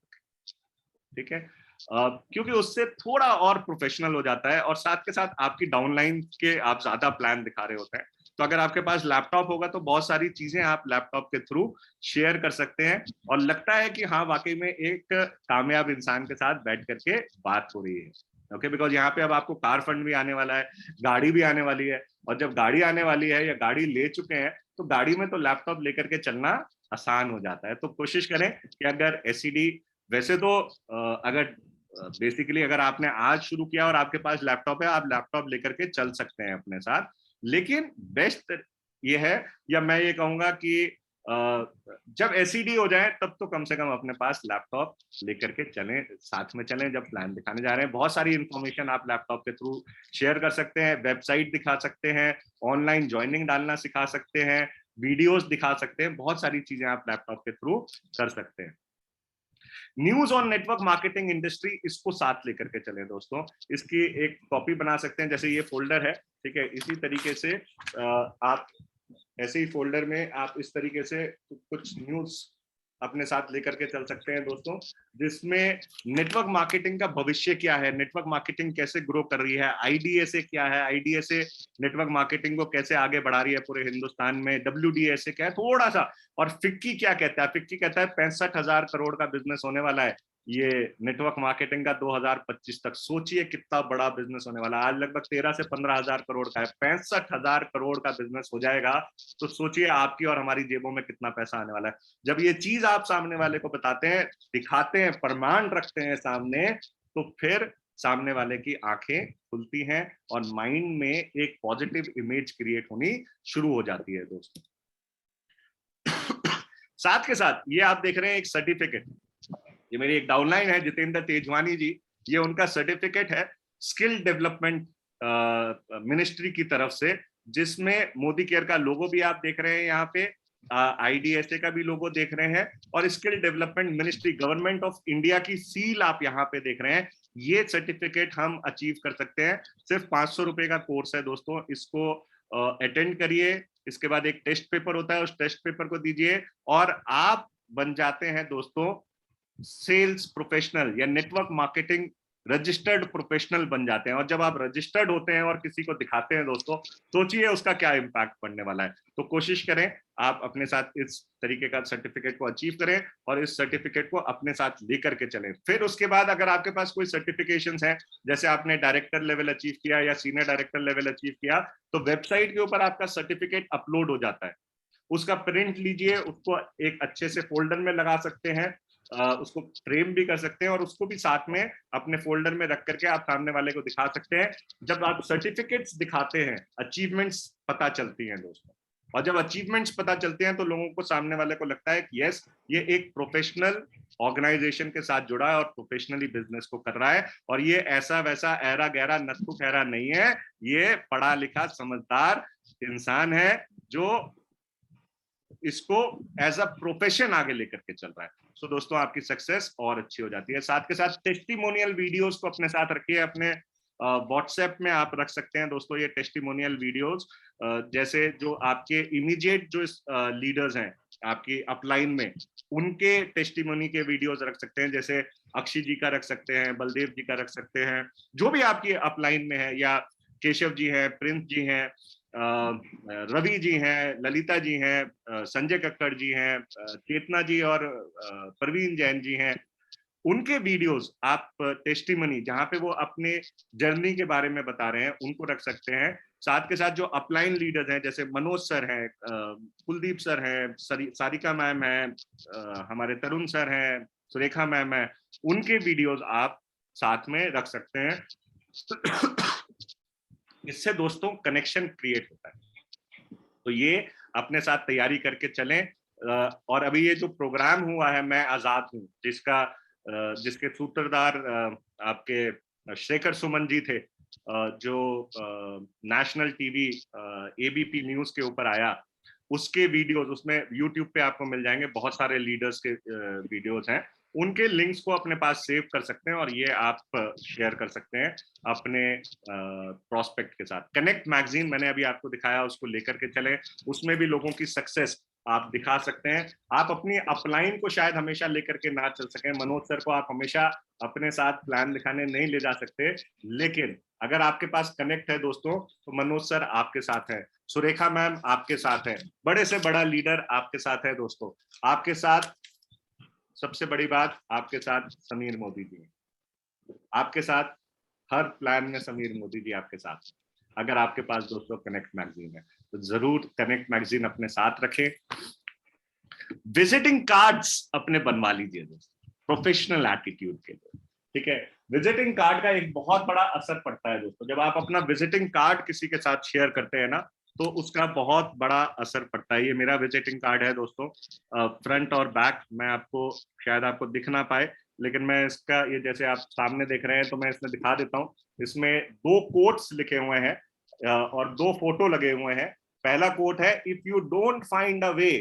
ठीक है, क्योंकि उससे थोड़ा और प्रोफेशनल हो जाता है और साथ के साथ आपकी डाउनलाइन के आप ज्यादा प्लान दिखा रहे होते हैं। तो अगर आपके पास लैपटॉप होगा तो बहुत सारी चीजें आप लैपटॉप के थ्रू शेयर कर सकते हैं और लगता है कि हाँ वाकई में एक कामयाब इंसान के साथ बैठ करके बात हो रही है। ओके, बिकॉज यहाँ पे अब आपको कार फंड भी आने वाला है, गाड़ी भी आने वाली है, और जब गाड़ी आने वाली है या गाड़ी ले चुके हैं तो गाड़ी में तो लैपटॉप लेकर के चलना आसान हो जाता है। तो कोशिश करें कि अगर एसईडी, वैसे तो अगर बेसिकली अगर आपने आज शुरू किया और आपके पास लैपटॉप है, आप लैपटॉप लेकर के चल सकते हैं अपने साथ, लेकिन बेस्ट ये है, या मैं ये कहूंगा कि जब एसईडी हो जाए तब तो कम से कम अपने पास लैपटॉप लेकर के चलें, साथ में चलें जब प्लान दिखाने जा रहे हैं। बहुत सारी इंफॉर्मेशन आप लैपटॉप के थ्रू शेयर कर सकते हैं, वेबसाइट दिखा सकते हैं, ऑनलाइन ज्वाइनिंग डालना सिखा सकते हैं, वीडियोस दिखा सकते हैं, बहुत सारी चीजें आप लैपटॉप के थ्रू कर सकते हैं। News on network marketing industry, इसको साथ लेकर के चलें दोस्तों। इसकी एक कॉपी बना सकते हैं, जैसे ये फोल्डर है, ठीक है, इसी तरीके से आप ऐसे ही फोल्डर में आप इस तरीके से कुछ न्यूज अपने साथ लेकर के चल सकते हैं दोस्तों, जिसमें नेटवर्क मार्केटिंग का भविष्य क्या है, नेटवर्क मार्केटिंग कैसे ग्रो कर रही है, आईडीएसए क्या है, आईडीएसए नेटवर्क मार्केटिंग को कैसे आगे बढ़ा रही है पूरे हिंदुस्तान में, डब्ल्यूडीएसए क्या है थोड़ा सा, और फिक्की क्या कहता है। फिक्की कहता है 65,000 करोड़ का बिजनेस होने वाला है ये नेटवर्क मार्केटिंग का 2025 तक। सोचिए कितना बड़ा बिजनेस होने वाला है। आज लगभग 13 से 15,000 करोड़ का है, 65,000 करोड़ का बिजनेस हो जाएगा तो सोचिए आपकी और हमारी जेबों में कितना पैसा आने वाला है। जब ये चीज आप सामने वाले को बताते हैं, दिखाते हैं, प्रमाण रखते हैं सामने, तो फिर सामने वाले की आंखें खुलती हैं और माइंड में एक पॉजिटिव इमेज क्रिएट होनी शुरू हो जाती है दोस्तों। साथ के साथ ये आप देख रहे हैं एक सर्टिफिकेट, ये मेरी एक डाउनलाइन है, जितेंद्र तेजवानी जी, ये उनका सर्टिफिकेट है स्किल डेवलपमेंट मिनिस्ट्री की तरफ से, जिसमें मोदी केयर का लोगो भी आप देख रहे हैं यहाँ पे, आईडीएसए का भी लोगो देख रहे हैं, और skill development ministry government of India की सील आप यहाँ पे देख रहे हैं। ये सर्टिफिकेट हम अचीव कर सकते हैं। सिर्फ 500 रुपए का कोर्स है दोस्तों, इसको अटेंड करिए। इसके बाद एक टेस्ट पेपर होता है, उस टेस्ट पेपर को दीजिए और आप बन जाते हैं दोस्तों सेल्स प्रोफेशनल या नेटवर्क मार्केटिंग रजिस्टर्ड प्रोफेशनल बन जाते हैं। और जब आप रजिस्टर्ड होते हैं और किसी को दिखाते हैं दोस्तों, सोचिए उसका क्या इम्पैक्ट पड़ने वाला है। तो कोशिश करें आप अपने साथ इस तरीके का सर्टिफिकेट को अचीव करें और इस सर्टिफिकेट को अपने साथ लेकर के चलें। फिर उसके बाद अगर आपके पास कोई सर्टिफिकेशंस हैं, जैसे आपने डायरेक्टर लेवल अचीव किया या सीनियर डायरेक्टर लेवल अचीव किया, तो वेबसाइट के ऊपर आपका सर्टिफिकेट अपलोड हो जाता है। उसका प्रिंट लीजिए, उसको एक अच्छे से फोल्डर में लगा सकते हैं, उसको फ्रेम भी कर सकते हैं और उसको भी साथ में अपने फोल्डर में रख करके आप सामने वाले को दिखा सकते हैं। जब आप सर्टिफिकेट्स दिखाते हैं, अचीवमेंट्स पता चलती हैं दोस्तों, और जब अचीवमेंट्स पता चलते हैं तो लोगों को, सामने वाले को लगता है कि यस, ये एक प्रोफेशनल ऑर्गेनाइजेशन के साथ जुड़ा है और प्रोफेशनली बिजनेस को कर रहा है, और ये ऐसा वैसा ऐरा गहरा नत्थु खैरा नहीं है, ये पढ़ा लिखा समझदार इंसान है जो इसको एज अ प्रोफेशन आगे लेकर के चल रहा है। सो दोस्तों, आपकी सक्सेस और अच्छी हो जाती है। साथ के साथ टेस्टिमोनियल वीडियोस को अपने साथ रखिए, अपने व्हाट्सएप में आप रख सकते हैं दोस्तों ये टेस्टिमोनियल वीडियोस। जैसे जो आपके इमीडिएट जो लीडर्स हैं आपकी अपलाइन में, उनके टेस्टिमोनी के वीडियोस रख सकते हैं। जैसे अक्षय जी का रख सकते हैं, बलदेव जी का रख सकते हैं, जो भी आपकी अपलाइन में है, या केशव जी हैं, प्रिंस जी हैं, रवि जी हैं, ललिता जी हैं, संजय कक्कड़ जी हैं, चेतना जी और प्रवीण जैन जी हैं। उनके वीडियोस आप टेस्टिमनी, जहां पे वो अपने जर्नी के बारे में बता रहे हैं, उनको रख सकते हैं। साथ के साथ जो अपलाइन लीडर्स हैं, जैसे मनोज सर हैं, कुलदीप सर हैं, सारिका मैम हैं, हमारे तरुण सर हैं, सुरेखा मैम है, उनके वीडियोस आप साथ में रख सकते हैं। इससे दोस्तों कनेक्शन क्रिएट होता है। तो ये अपने साथ तैयारी करके चलें। और अभी ये जो प्रोग्राम हुआ है मैं आजाद हूँ, जिसके सूत्रधार आपके शेखर सुमन जी थे, जो नेशनल टीवी एबीपी न्यूज के ऊपर आया, उसके वीडियोस उसमें यूट्यूब पे आपको मिल जाएंगे। बहुत सारे लीडर्स के वीडियोस हैं, उनके लिंक्स को अपने पास सेव कर सकते हैं और ये आप शेयर कर सकते हैं अपने प्रोस्पेक्ट के साथ। कनेक्ट मैगजीन मैंने अभी आपको दिखाया, उसको लेकर के चले, उसमें भी लोगों की सक्सेस आप दिखा सकते हैं। आप अपनी अपलाइन को शायद हमेशा लेकर के ना चल सके, मनोज सर को आप हमेशा अपने साथ प्लान दिखाने नहीं ले जा सकते, लेकिन अगर आपके पास कनेक्ट है दोस्तों, तो मनोज सर आपके साथ है, सुरेखा मैम आपके साथ है, बड़े से बड़ा लीडर आपके साथ है दोस्तों। आपके साथ सबसे बड़ी बात, आपके साथ समीर मोदी जी हैं, आपके साथ हर प्लान में समीर मोदी जी आपके साथ हैं। अगर आपके पास दोस्तों कनेक्ट मैगजीन है तो जरूर कनेक्ट मैगजीन अपने साथ रखें। विजिटिंग कार्ड्स अपने बनवा लीजिए दोस्तों, प्रोफेशनल एटीट्यूड के लिए, ठीक है। विजिटिंग कार्ड का एक बहुत बड़ा असर पड़ता है दोस्तों, जब आप अपना विजिटिंग कार्ड किसी के साथ शेयर करते हैं ना, तो उसका बहुत बड़ा असर पड़ता है। ये मेरा विजिटिंग कार्ड है दोस्तों, फ्रंट और बैक, मैं आपको शायद आपको दिख ना पाए, लेकिन मैं इसका, ये जैसे आप सामने देख रहे हैं तो मैं इसमें दिखा देता हूँ। इसमें 2 कोट्स लिखे हुए हैं और 2 फोटो लगे हुए हैं। पहला कोट है, if you don't find a way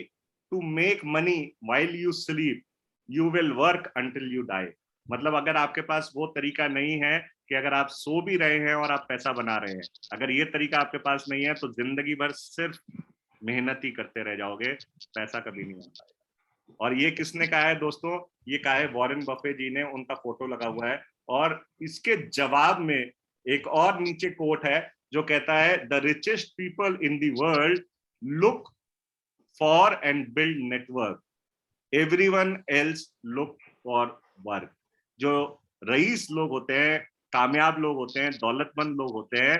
to make money while you sleep, you will work until you die. मतलब अगर आपके पास वो तरीका नहीं है कि अगर आप सो भी रहे हैं और आप पैसा बना रहे हैं, अगर ये तरीका आपके पास नहीं है, तो जिंदगी भर सिर्फ मेहनत ही करते रह जाओगे, पैसा कभी नहीं आता। और ये किसने कहा है दोस्तों? ये कहा है वॉरेन बफे जी ने, उनका फोटो लगा हुआ है। और इसके जवाब में एक और नीचे कोट है जो कहता है, the richest people in the world look for and build network, everyone else look for work. जो रईस लोग होते हैं, कामयाब लोग होते हैं, दौलतमंद लोग होते हैं,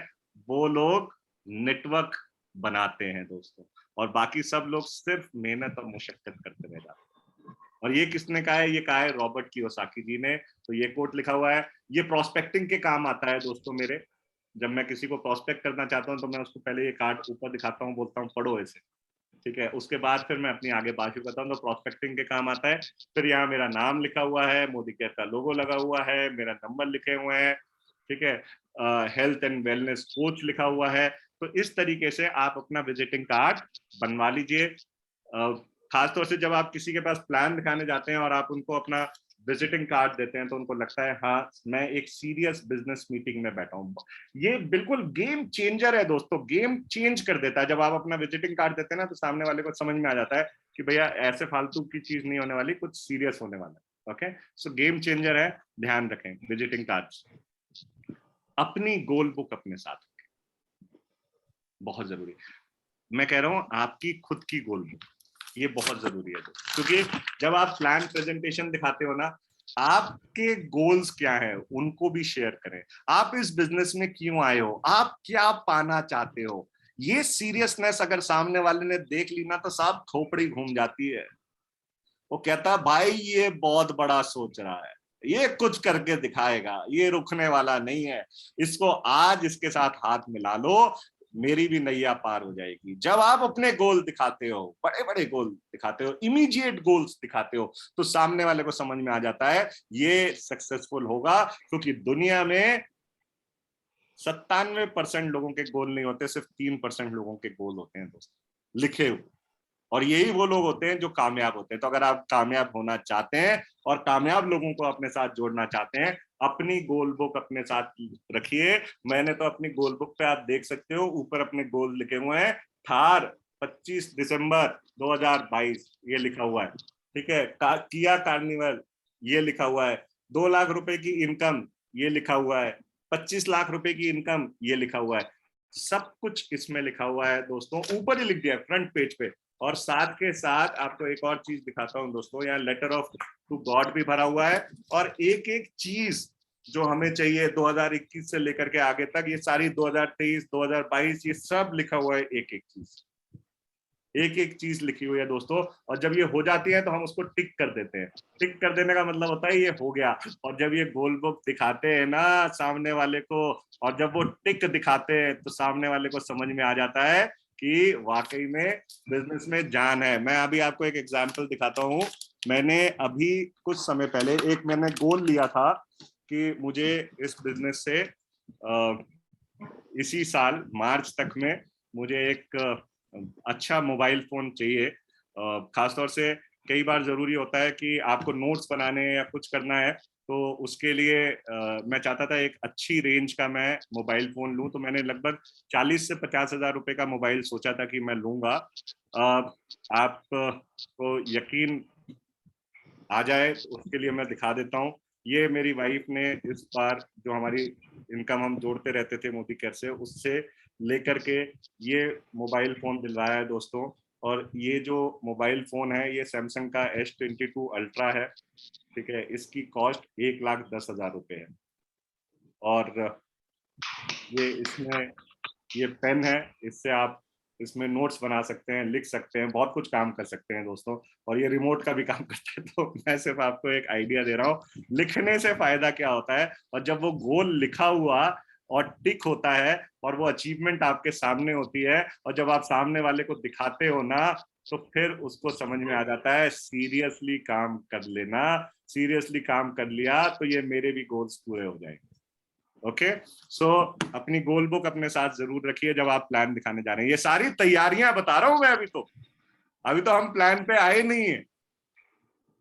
वो लोग नेटवर्क बनाते हैं दोस्तों, और बाकी सब लोग सिर्फ मेहनत और मुशक्कत करते रह जाते हैं। और ये किसने कहा है? ये कहा है रॉबर्ट कियोसाकी जी ने। तो ये कोट लिखा हुआ है, ये प्रोस्पेक्टिंग के काम आता है दोस्तों मेरे। जब मैं किसी को प्रोस्पेक्ट करना चाहता हूँ तो मैं उसको पहले ये कार्ड ऊपर दिखाता हूँ, बोलता हूँ पढ़ो इसे, ठीक है। उसके बाद फिर मैं अपनी आगे बात शुरू करता हूँ, तो प्रोस्पेक्टिंग के काम आता है। फिर यहाँ मेरा नाम लिखा हुआ है, मोदी केयर का लोगो लगा हुआ है, मेरा नंबर लिखे हुए हैं, ठीक है, हेल्थ एंड वेलनेस कोच लिखा हुआ है। तो इस तरीके से आप अपना विजिटिंग कार्ड बनवा लीजिए। खासतौर से जब आप किसी के पास प्लान दिखाने जाते हैं और आप उनको अपना विजिटिंग कार्ड देते हैं, तो उनको लगता है हाँ, मैं एक सीरियस बिजनेस मीटिंग में बैठा हूँ। ये बिल्कुल गेम चेंजर है दोस्तों, गेम चेंज कर देता है। जब आप अपना विजिटिंग कार्ड देते हैं ना, तो सामने वाले को समझ में आ जाता है कि भैया ऐसे फालतू की चीज नहीं होने वाली, कुछ सीरियस होने वाला है। ओके, सो गेम चेंजर है, ध्यान रखें। विजिटिंग कार्ड्स, अपनी गोल बुक अपने साथ रखें, बहुत जरूरी। मैं कह रहा हूं आपकी खुद की गोल बुक, ये बहुत जरूरी है, क्योंकि जब आप प्लान प्रेजेंटेशन दिखाते हो ना, आपके गोल्स क्या है उनको भी शेयर करें। आप इस बिजनेस में क्यों आए हो, आप क्या पाना चाहते हो, ये सीरियसनेस अगर सामने वाले ने देख ली ना, तो साहब खोपड़ी घूम जाती है। वो कहता भाई ये बहुत बड़ा सोच रहा है, ये कुछ करके दिखाएगा, ये रुकने वाला नहीं है, इसको आज इसके साथ हाथ मिला लो, मेरी भी नैया पार हो जाएगी। जब आप अपने गोल दिखाते हो, बड़े बड़े गोल दिखाते हो, इमीडिएट गोल्स दिखाते हो, तो सामने वाले को समझ में आ जाता है ये सक्सेसफुल होगा, क्योंकि दुनिया में 97% लोगों के गोल नहीं होते, सिर्फ 3% लोगों के गोल होते हैं दोस्तों, लिखे हुए। और यही वो लोग होते हैं जो कामयाब होते हैं। तो अगर आप कामयाब होना चाहते हैं और कामयाब लोगों को अपने साथ जोड़ना चाहते हैं, अपनी गोल बुक अपने साथ रखिए। मैंने तो अपनी गोल बुक पे, आप देख सकते हो, ऊपर अपने गोल लिखे हुए हैं। थार 25 दिसंबर 2022 ये लिखा हुआ है, ठीक है। किया कार्निवल ये लिखा हुआ है। 2 लाख रुपए की इनकम ये लिखा हुआ है। 25 लाख रुपए की इनकम ये लिखा हुआ है। सब कुछ इसमें लिखा हुआ है दोस्तों, ऊपर ही लिख दिया फ्रंट पेज पे। और साथ के साथ आपको एक और चीज दिखाता हूं दोस्तों, यहाँ लेटर ऑफ टू गॉड भी भरा हुआ है। और एक एक चीज जो हमें चाहिए 2021 से लेकर के आगे तक, ये सारी 2023 2022 ये सब लिखा हुआ है, एक एक चीज, एक एक चीज लिखी हुई है दोस्तों। और जब ये हो जाती है तो हम उसको टिक कर देते हैं। टिक कर देने का मतलब होता है ये हो गया। और जब ये गोल बुक दिखाते हैं ना सामने वाले को, और जब वो टिक दिखाते हैं, तो सामने वाले को समझ में आ जाता है कि वाकई में बिजनेस में जान है। मैं अभी आपको एक एग्जांपल दिखाता हूँ। मैंने अभी कुछ समय पहले मैंने गोल लिया था कि मुझे इस बिजनेस से इसी साल मार्च तक में मुझे एक अच्छा मोबाइल फोन चाहिए। खासतौर से कई बार जरूरी होता है कि आपको नोट्स बनाने या कुछ करना है, तो उसके लिए मैं चाहता था एक अच्छी रेंज का मैं मोबाइल फोन लूं। तो मैंने लगभग 40 से 50 हजार रुपए का मोबाइल सोचा था कि मैं लूंगा। आपको यकीन आ जाए तो उसके लिए मैं दिखा देता हूँ। ये मेरी वाइफ ने इस बार जो हमारी इनकम हम जोड़ते रहते थे मोदी केयर से, उससे लेकर के ये मोबाइल फोन दिलवाया है दोस्तों। और ये जो मोबाइल फोन है ये सैमसंग का S22 अल्ट्रा है, ठीक है। इसकी कॉस्ट 1,10,000 रुपए है। और ये इसमें ये पेन है, इससे आप इसमें नोट्स बना सकते हैं, लिख सकते हैं, बहुत कुछ काम कर सकते हैं दोस्तों। और ये रिमोट का भी काम करता है। तो मैं सिर्फ आपको एक आइडिया दे रहा हूँ, लिखने से फायदा क्या होता है। और जब वो गोल लिखा हुआ और टिक होता है और वो अचीवमेंट आपके सामने होती है, और जब आप सामने वाले को दिखाते हो ना, तो फिर उसको समझ में आ जाता है सीरियसली काम कर लेना, सीरियसली काम कर लिया तो ये मेरे भी गोल्स पूरे हो जाएंगे। ओके, सो अपनी गोल बुक अपने साथ जरूर रखिए जब आप प्लान दिखाने जा रहे हैं। ये सारी तैयारियां बता रहा हूं मैं, अभी तो हम प्लान पे आए नहीं है,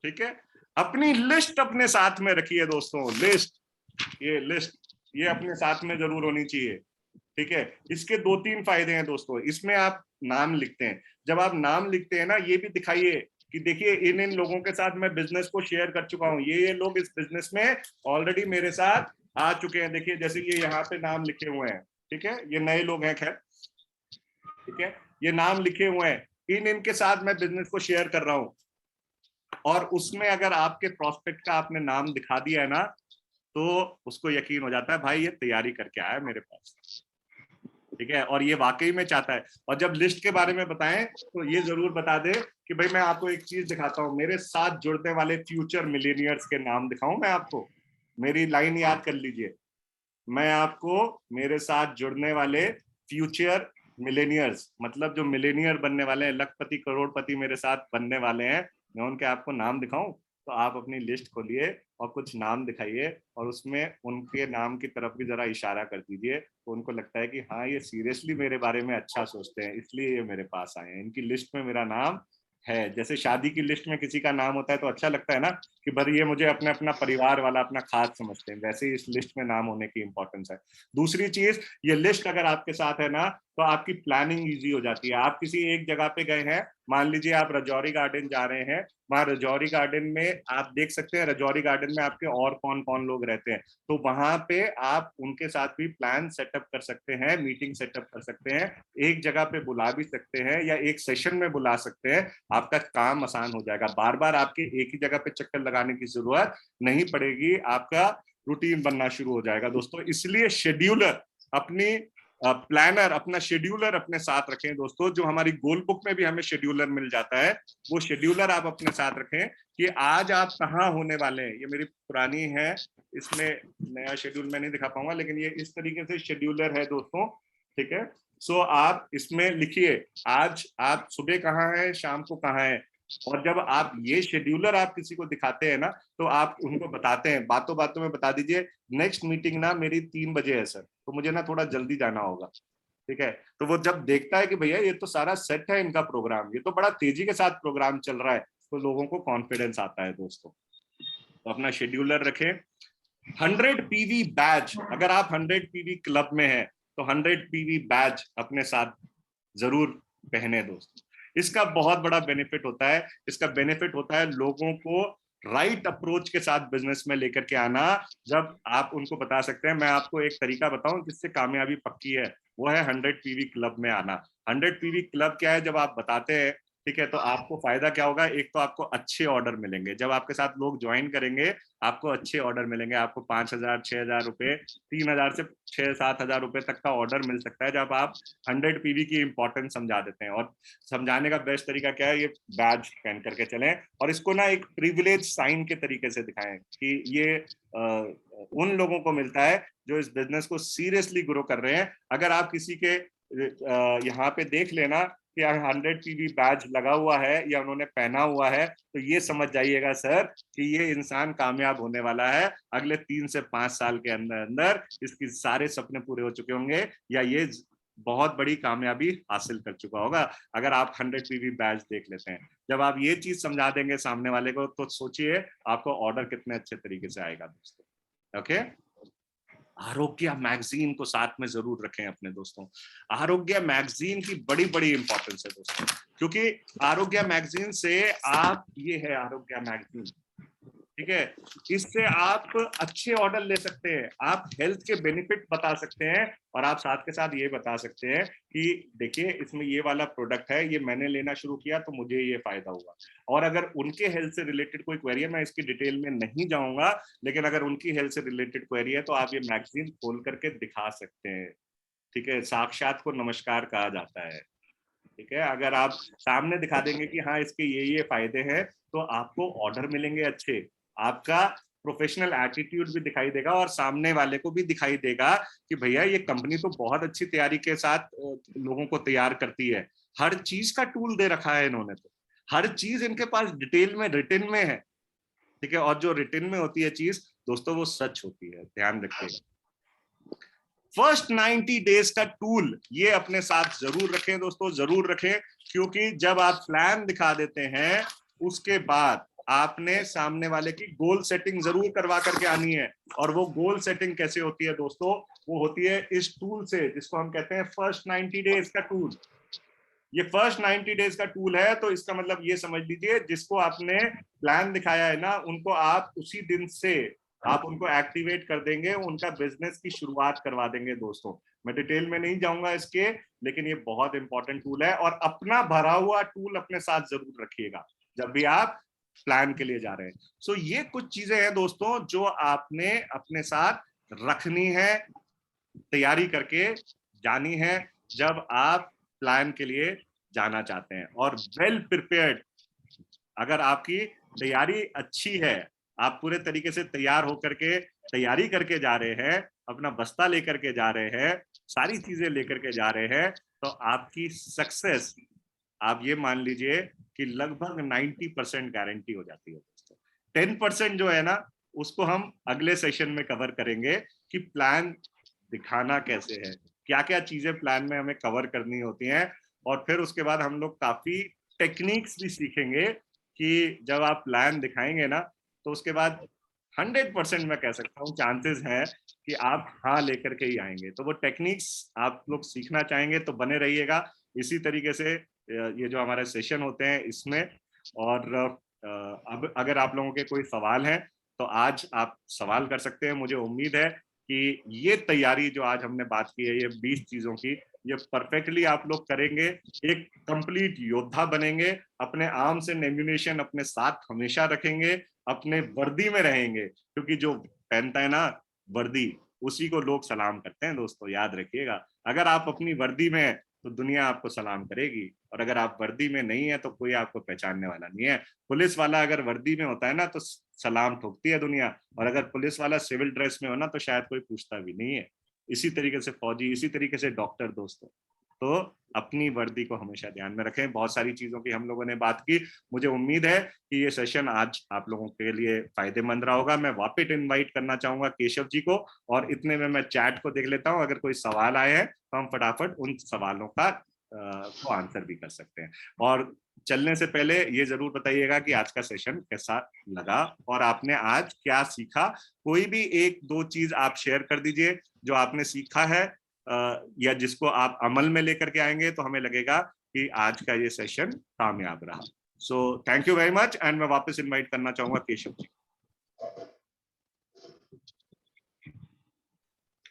ठीक है। अपनी लिस्ट अपने साथ में रखिए दोस्तों, लिस्ट ये अपने साथ में जरूर होनी चाहिए, ठीक है। इसके 2-3 फायदे हैं दोस्तों। इसमें आप नाम लिखते हैं, जब आप नाम लिखते हैं ना, ये भी दिखाइए कि देखिए इन इन लोगों के साथ मैं बिजनेस को शेयर कर चुका हूं, ये लोग इस बिजनेस में ऑलरेडी मेरे साथ आ चुके हैं। देखिए जैसे ये यहाँ पे नाम लिखे हुए हैं, ठीक है, ये नए लोग हैं, खैर, ठीक है, ये नाम लिखे हुए हैं, इनके साथ मैं बिजनेस को शेयर कर रहा हूं। और उसमें अगर आपके प्रोस्पेक्ट का आपने नाम दिखा दिया है ना, तो उसको यकीन हो जाता है भाई ये तैयारी करके आया मेरे पास, ठीक है, और ये वाकई में चाहता है। और जब लिस्ट के बारे में बताएं तो ये जरूर बता दे कि भाई मैं आपको एक चीज दिखाता हूं, मेरे साथ जुड़ने वाले फ्यूचर मिलेनियर्स के नाम दिखाऊं मैं आपको। मेरी लाइन याद कर लीजिए, मैं आपको मेरे साथ जुड़ने वाले फ्यूचर मिलेनियर्स, मतलब जो मिलेनियर बनने वाले हैं, लखपति करोड़पति मेरे साथ बनने वाले हैं, मैं उनके आपको नाम दिखाऊं। तो आप अपनी लिस्ट खोलिए और कुछ नाम दिखाइए, और उसमें उनके नाम की तरफ भी जरा इशारा कर दीजिए, तो उनको लगता है कि हाँ ये सीरियसली मेरे बारे में अच्छा सोचते हैं, इसलिए ये मेरे पास आए हैं, इनकी लिस्ट में मेरा नाम है। जैसे शादी की लिस्ट में किसी का नाम होता है तो अच्छा लगता है ना कि भाई ये मुझे अपने अपना परिवार वाला, अपना खास समझते हैं, वैसे ही इस लिस्ट में नाम होने की इंपॉर्टेंस है। दूसरी चीज, ये लिस्ट अगर आपके साथ है ना, तो आपकी प्लानिंग इजी हो जाती है। आप किसी एक जगह पे गए हैं, मान लीजिए आप रजौरी गार्डन जा रहे हैं, वहां रजौरी गार्डन में आप देख सकते हैं रजौरी गार्डन में आपके और कौन कौन लोग रहते हैं, तो वहां पे आप उनके साथ भी प्लान सेटअप कर सकते हैं, मीटिंग सेटअप कर सकते हैं, एक जगह पे बुला भी सकते हैं या एक सेशन में बुला सकते हैं। आपका काम आसान हो जाएगा, बार बार आपके एक ही जगह पे चक्कर लगाने की जरूरत नहीं पड़ेगी, आपका रूटीन बनना शुरू हो जाएगा दोस्तों। इसलिए शेड्यूलर अपनी प्लानर, अपना शेड्यूलर अपने साथ रखें दोस्तों। जो हमारी गोल बुक में भी हमें शेड्यूलर मिल जाता है, वो शेड्यूलर आप अपने साथ रखें कि आज आप कहाँ होने वाले हैं। ये मेरी पुरानी है, इसमें नया शेड्यूल मैं नहीं दिखा पाऊंगा, लेकिन ये इस तरीके से शेड्यूलर है दोस्तों, ठीक है। सो आप इसमें लिखिए आज आप सुबह कहाँ हैं, शाम को कहाँ हैं, और जब आप ये शेड्यूलर आप किसी को दिखाते हैं ना, तो आप उनको बताते हैं, बातों बातों में बता दीजिए नेक्स्ट मीटिंग ना मेरी 3 बजे है सर, तो मुझे ना थोड़ा जल्दी जाना होगा, ठीक है। तो वो जब देखता है कि भैया ये तो सारा सेट है इनका प्रोग्राम, ये तो बड़ा तेजी के साथ प्रोग्राम चल रहा है, तो लोगों को कॉन्फिडेंस आता है दोस्तों। तो अपना शेड्यूलर रखें। 100 पीवी बैच, अगर आप 100 पीवी क्लब में हैं तो 100 पीवी बैच अपने साथ जरूर पहने दोस्तों। इसका बहुत बड़ा बेनिफिट होता है, इसका बेनिफिट होता है लोगों को राइट अप्रोच के साथ बिजनेस में लेकर के आना। जब आप उनको बता सकते हैं, मैं आपको एक तरीका बताऊं जिससे कामयाबी पक्की है, वो है 100 पीवी क्लब में आना। 100 पीवी क्लब क्या है, जब आप बताते हैं, ठीक है, तो आपको फायदा क्या होगा, एक तो आपको अच्छे ऑर्डर मिलेंगे, जब आपके साथ लोग ज्वाइन करेंगे आपको अच्छे ऑर्डर मिलेंगे, आपको 5,000 6,000 रुपए, 3,000 से 6-7 हजार रुपए तक का ऑर्डर मिल सकता है जब आप 100 पीवी की इंपॉर्टेंस समझा देते हैं। और समझाने का बेस्ट तरीका क्या है, ये बैज पहन करके चलें और इसको ना एक प्रिविलेज साइन के तरीके से दिखाएं कि ये उन लोगों को मिलता है जो इस बिजनेस को सीरियसली ग्रो कर रहे हैं। अगर आप किसी के यहाँ पे देख लेना कि 100 पीवी बैज लगा हुआ है या उन्होंने पहना हुआ है, तो ये समझ जाइएगा सर कि ये इंसान कामयाब होने वाला है, अगले 3 से 5 साल के अंदर अंदर इसके सारे सपने पूरे हो चुके होंगे या ये बहुत बड़ी कामयाबी हासिल कर चुका होगा, अगर आप 100 पीवी बैच देख लेते हैं। जब आप ये चीज समझा देंगे सामने वाले को, तो सोचिए आपको ऑर्डर कितने अच्छे तरीके से आएगा दोस्तों। ओके, आरोग्य मैगजीन को साथ में जरूर रखें अपने दोस्तों। आरोग्य मैगजीन की बड़ी बड़ी इंपॉर्टेंस है दोस्तों, क्योंकि आरोग्य मैगजीन से आप, ये है आरोग्य मैगजीन, ठीक है, इससे आप अच्छे ऑर्डर ले सकते हैं, आप हेल्थ के बेनिफिट बता सकते हैं और आप साथ के साथ ये बता सकते हैं कि देखिए इसमें ये वाला प्रोडक्ट है, ये मैंने लेना शुरू किया तो मुझे ये फायदा हुआ। और अगर उनके हेल्थ से रिलेटेड कोई क्वेरी है, मैं इसकी डिटेल में नहीं जाऊंगा, लेकिन अगर उनकी हेल्थ से रिलेटेड क्वेरी है तो आप ये मैगजीन खोल करके दिखा सकते हैं, ठीक है। साक्षात को नमस्कार कहा जाता है, ठीक है। अगर आप सामने दिखा देंगे कि हाँ इसके ये फायदे हैं, तो आपको ऑर्डर मिलेंगे अच्छे, आपका प्रोफेशनल एटीट्यूड भी दिखाई देगा और सामने वाले को भी दिखाई देगा कि भैया ये कंपनी तो बहुत अच्छी तैयारी के साथ लोगों को तैयार करती है, हर चीज का टूल दे रखा है इन्होंने, तो हर चीज इनके पास डिटेल में रिटन में है, ठीक है। और जो रिटन में होती है चीज दोस्तों वो सच होती है, ध्यान रखिएगा। फर्स्ट 90 डेज का टूल ये अपने साथ जरूर रखें दोस्तों, जरूर रखें, क्योंकि जब आप प्लान दिखा देते हैं उसके बाद आपने सामने वाले की गोल सेटिंग जरूर करवा करके आनी है। और वो गोल सेटिंग कैसे होती है दोस्तों, वो होती है इस टूल से जिसको हम कहते हैं फर्स्ट 90 डेज का टूल। ये फर्स्ट 90 डेज का टूल है, तो इसका मतलब ये समझ लीजिए जिसको आपने प्लान दिखाया है ना, उनको आप उसी दिन से आप उनको एक्टिवेट कर देंगे, उनका बिजनेस की शुरुआत करवा देंगे दोस्तों। मैं डिटेल में नहीं जाऊंगा इसके, लेकिन ये बहुत इंपॉर्टेंट टूल है और अपना भरा हुआ टूल अपने साथ जरूर रखिएगा जब भी आप प्लान के लिए जा रहे हैं। सो ये कुछ चीजें हैं दोस्तों जो आपने अपने साथ रखनी है, तैयारी करके जानी है जब आप प्लान के लिए जाना चाहते हैं। और वेल प्रिपेयर्ड, अगर आपकी तैयारी अच्छी है, आप पूरे तरीके से तैयार होकर के तैयारी करके जा रहे हैं, अपना बस्ता लेकर के जा रहे हैं, सारी चीजें लेकर के जा रहे हैं, तो आपकी सक्सेस आप ये मान लीजिए कि लगभग 90% गारंटी हो जाती है दोस्तों। 10% जो है ना, उसको हम अगले सेशन में कवर करेंगे कि प्लान दिखाना कैसे है, क्या क्या चीजें प्लान में हमें कवर करनी होती हैं। और फिर उसके बाद हम लोग काफी टेक्निक्स भी सीखेंगे कि जब आप प्लान दिखाएंगे ना, तो उसके बाद 100% मैं कह सकता हूँ चांसेस हैं कि आप हाँ लेकर के ही आएंगे। तो वो टेक्निक्स आप लोग सीखना चाहेंगे तो बने रहिएगा इसी तरीके से ये जो हमारे सेशन होते हैं इसमें। और अब अगर आप लोगों के कोई सवाल हैं तो आज आप सवाल कर सकते हैं। मुझे उम्मीद है कि ये तैयारी जो आज हमने बात की है, ये 20 चीजों की, ये परफेक्टली आप लोग करेंगे, एक कंप्लीट योद्धा बनेंगे, अपने आर्म्स एंड एम्यूनेशन अपने साथ हमेशा रखेंगे, अपने वर्दी में रहेंगे, क्योंकि जो पहनता है ना वर्दी उसी को लोग सलाम करते हैं दोस्तों, याद रखिएगा। अगर आप अपनी वर्दी में हैं तो दुनिया आपको सलाम करेगी, और अगर आप वर्दी में नहीं है तो कोई आपको पहचानने वाला नहीं है। पुलिस वाला अगर वर्दी में होता है ना तो सलाम ठोकती है दुनिया, और अगर पुलिस वाला सिविल ड्रेस में हो ना तो शायद कोई पूछता भी नहीं है। इसी तरीके से फौजी, इसी तरीके से डॉक्टर दोस्तों। तो अपनी वर्दी को हमेशा ध्यान में रखें। बहुत सारी चीजों की हम लोगों ने बात की। मुझे उम्मीद है कि ये सेशन आज आप लोगों के लिए फायदेमंद रहा होगा। मैं वापस इनवाइट करना चाहूंगा केशव जी को, और इतने में मैं चैट को देख लेता हूं। अगर कोई सवाल आए हैं तो हम फटाफट उन सवालों का को आंसर भी कर सकते हैं। और चलने से पहले ये जरूर बताइएगा कि आज का सेशन कैसा लगा और आपने आज क्या सीखा। कोई भी एक दो चीज आप शेयर कर दीजिए जो आपने सीखा है, या जिसको आप अमल में लेकर के आएंगे तो हमें लगेगा कि आज का ये सेशन कामयाब रहा। So thank you very much, and मैं वापस इनवाइट करना चाहूंगा Keshav ji.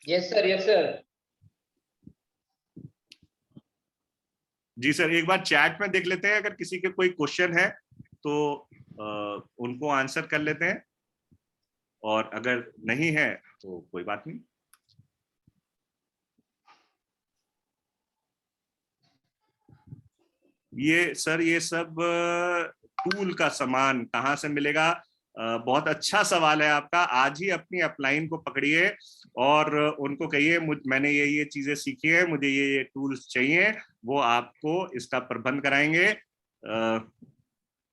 Yes sir, yes sir.
जी सर, एक बार चैट में देख लेते हैं, अगर किसी के कोई क्वेश्चन है तो उनको आंसर कर लेते हैं, और अगर नहीं है तो कोई बात नहीं। ये सर, ये सब टूल का सामान कहाँ से मिलेगा? बहुत अच्छा सवाल है आपका। आज ही अपनी अपलाइन को पकड़िए और उनको कहिए मैंने ये चीजें सीखी है, मुझे ये टूल्स चाहिए। वो आपको इसका प्रबंध कराएंगे,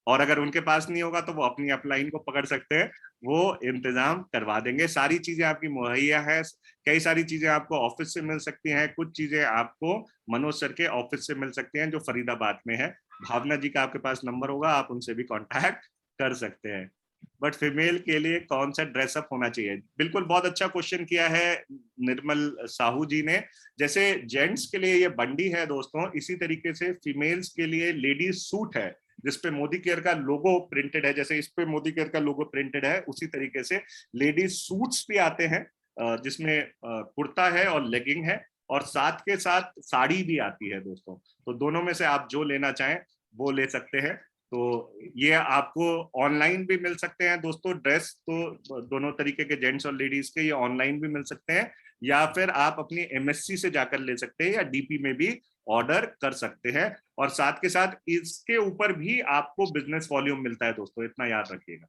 और अगर उनके पास नहीं होगा तो वो अपनी अपलाइन को पकड़ सकते हैं, वो इंतजाम करवा देंगे। सारी चीजें आपकी मुहैया है। कई सारी चीजें आपको ऑफिस से मिल सकती हैं, कुछ चीजें आपको मनोज सर के ऑफिस से मिल सकती हैं जो फरीदाबाद में है। भावना जी का आपके पास नंबर होगा, आप उनसे भी कांटेक्ट कर सकते हैं। बट फीमेल के लिए कौन सा ड्रेसअप होना चाहिए? बिल्कुल, बहुत अच्छा क्वेश्चन किया है निर्मल साहू जी ने। जैसे जेंट्स के लिए ये बंडी है दोस्तों, इसी तरीके से फीमेल्स के लिए लेडीज सूट है जिसपे मोदी केयर का लोगो प्रिंटेड है। जैसे इस पे मोदी केयर का लोगो प्रिंटेड है, उसी तरीके से लेडीज सूट्स भी आते हैं जिसमें कुर्ता है और लेगिंग है, और साथ के साथ साड़ी भी आती है दोस्तों। तो दोनों में से आप जो लेना चाहें वो ले सकते हैं। तो ये आपको ऑनलाइन भी मिल सकते हैं दोस्तों। ड्रेस तो दोनों तरीके के, जेंट्स और लेडीज के, ये ऑनलाइन भी मिल सकते हैं, या फिर आप अपनी एमएससी से जाकर ले सकते हैं, या डीपी में भी ऑर्डर कर सकते हैं। और साथ के साथ इसके ऊपर भी आपको बिजनेस वॉल्यूम मिलता है दोस्तों, इतना याद रखिएगा।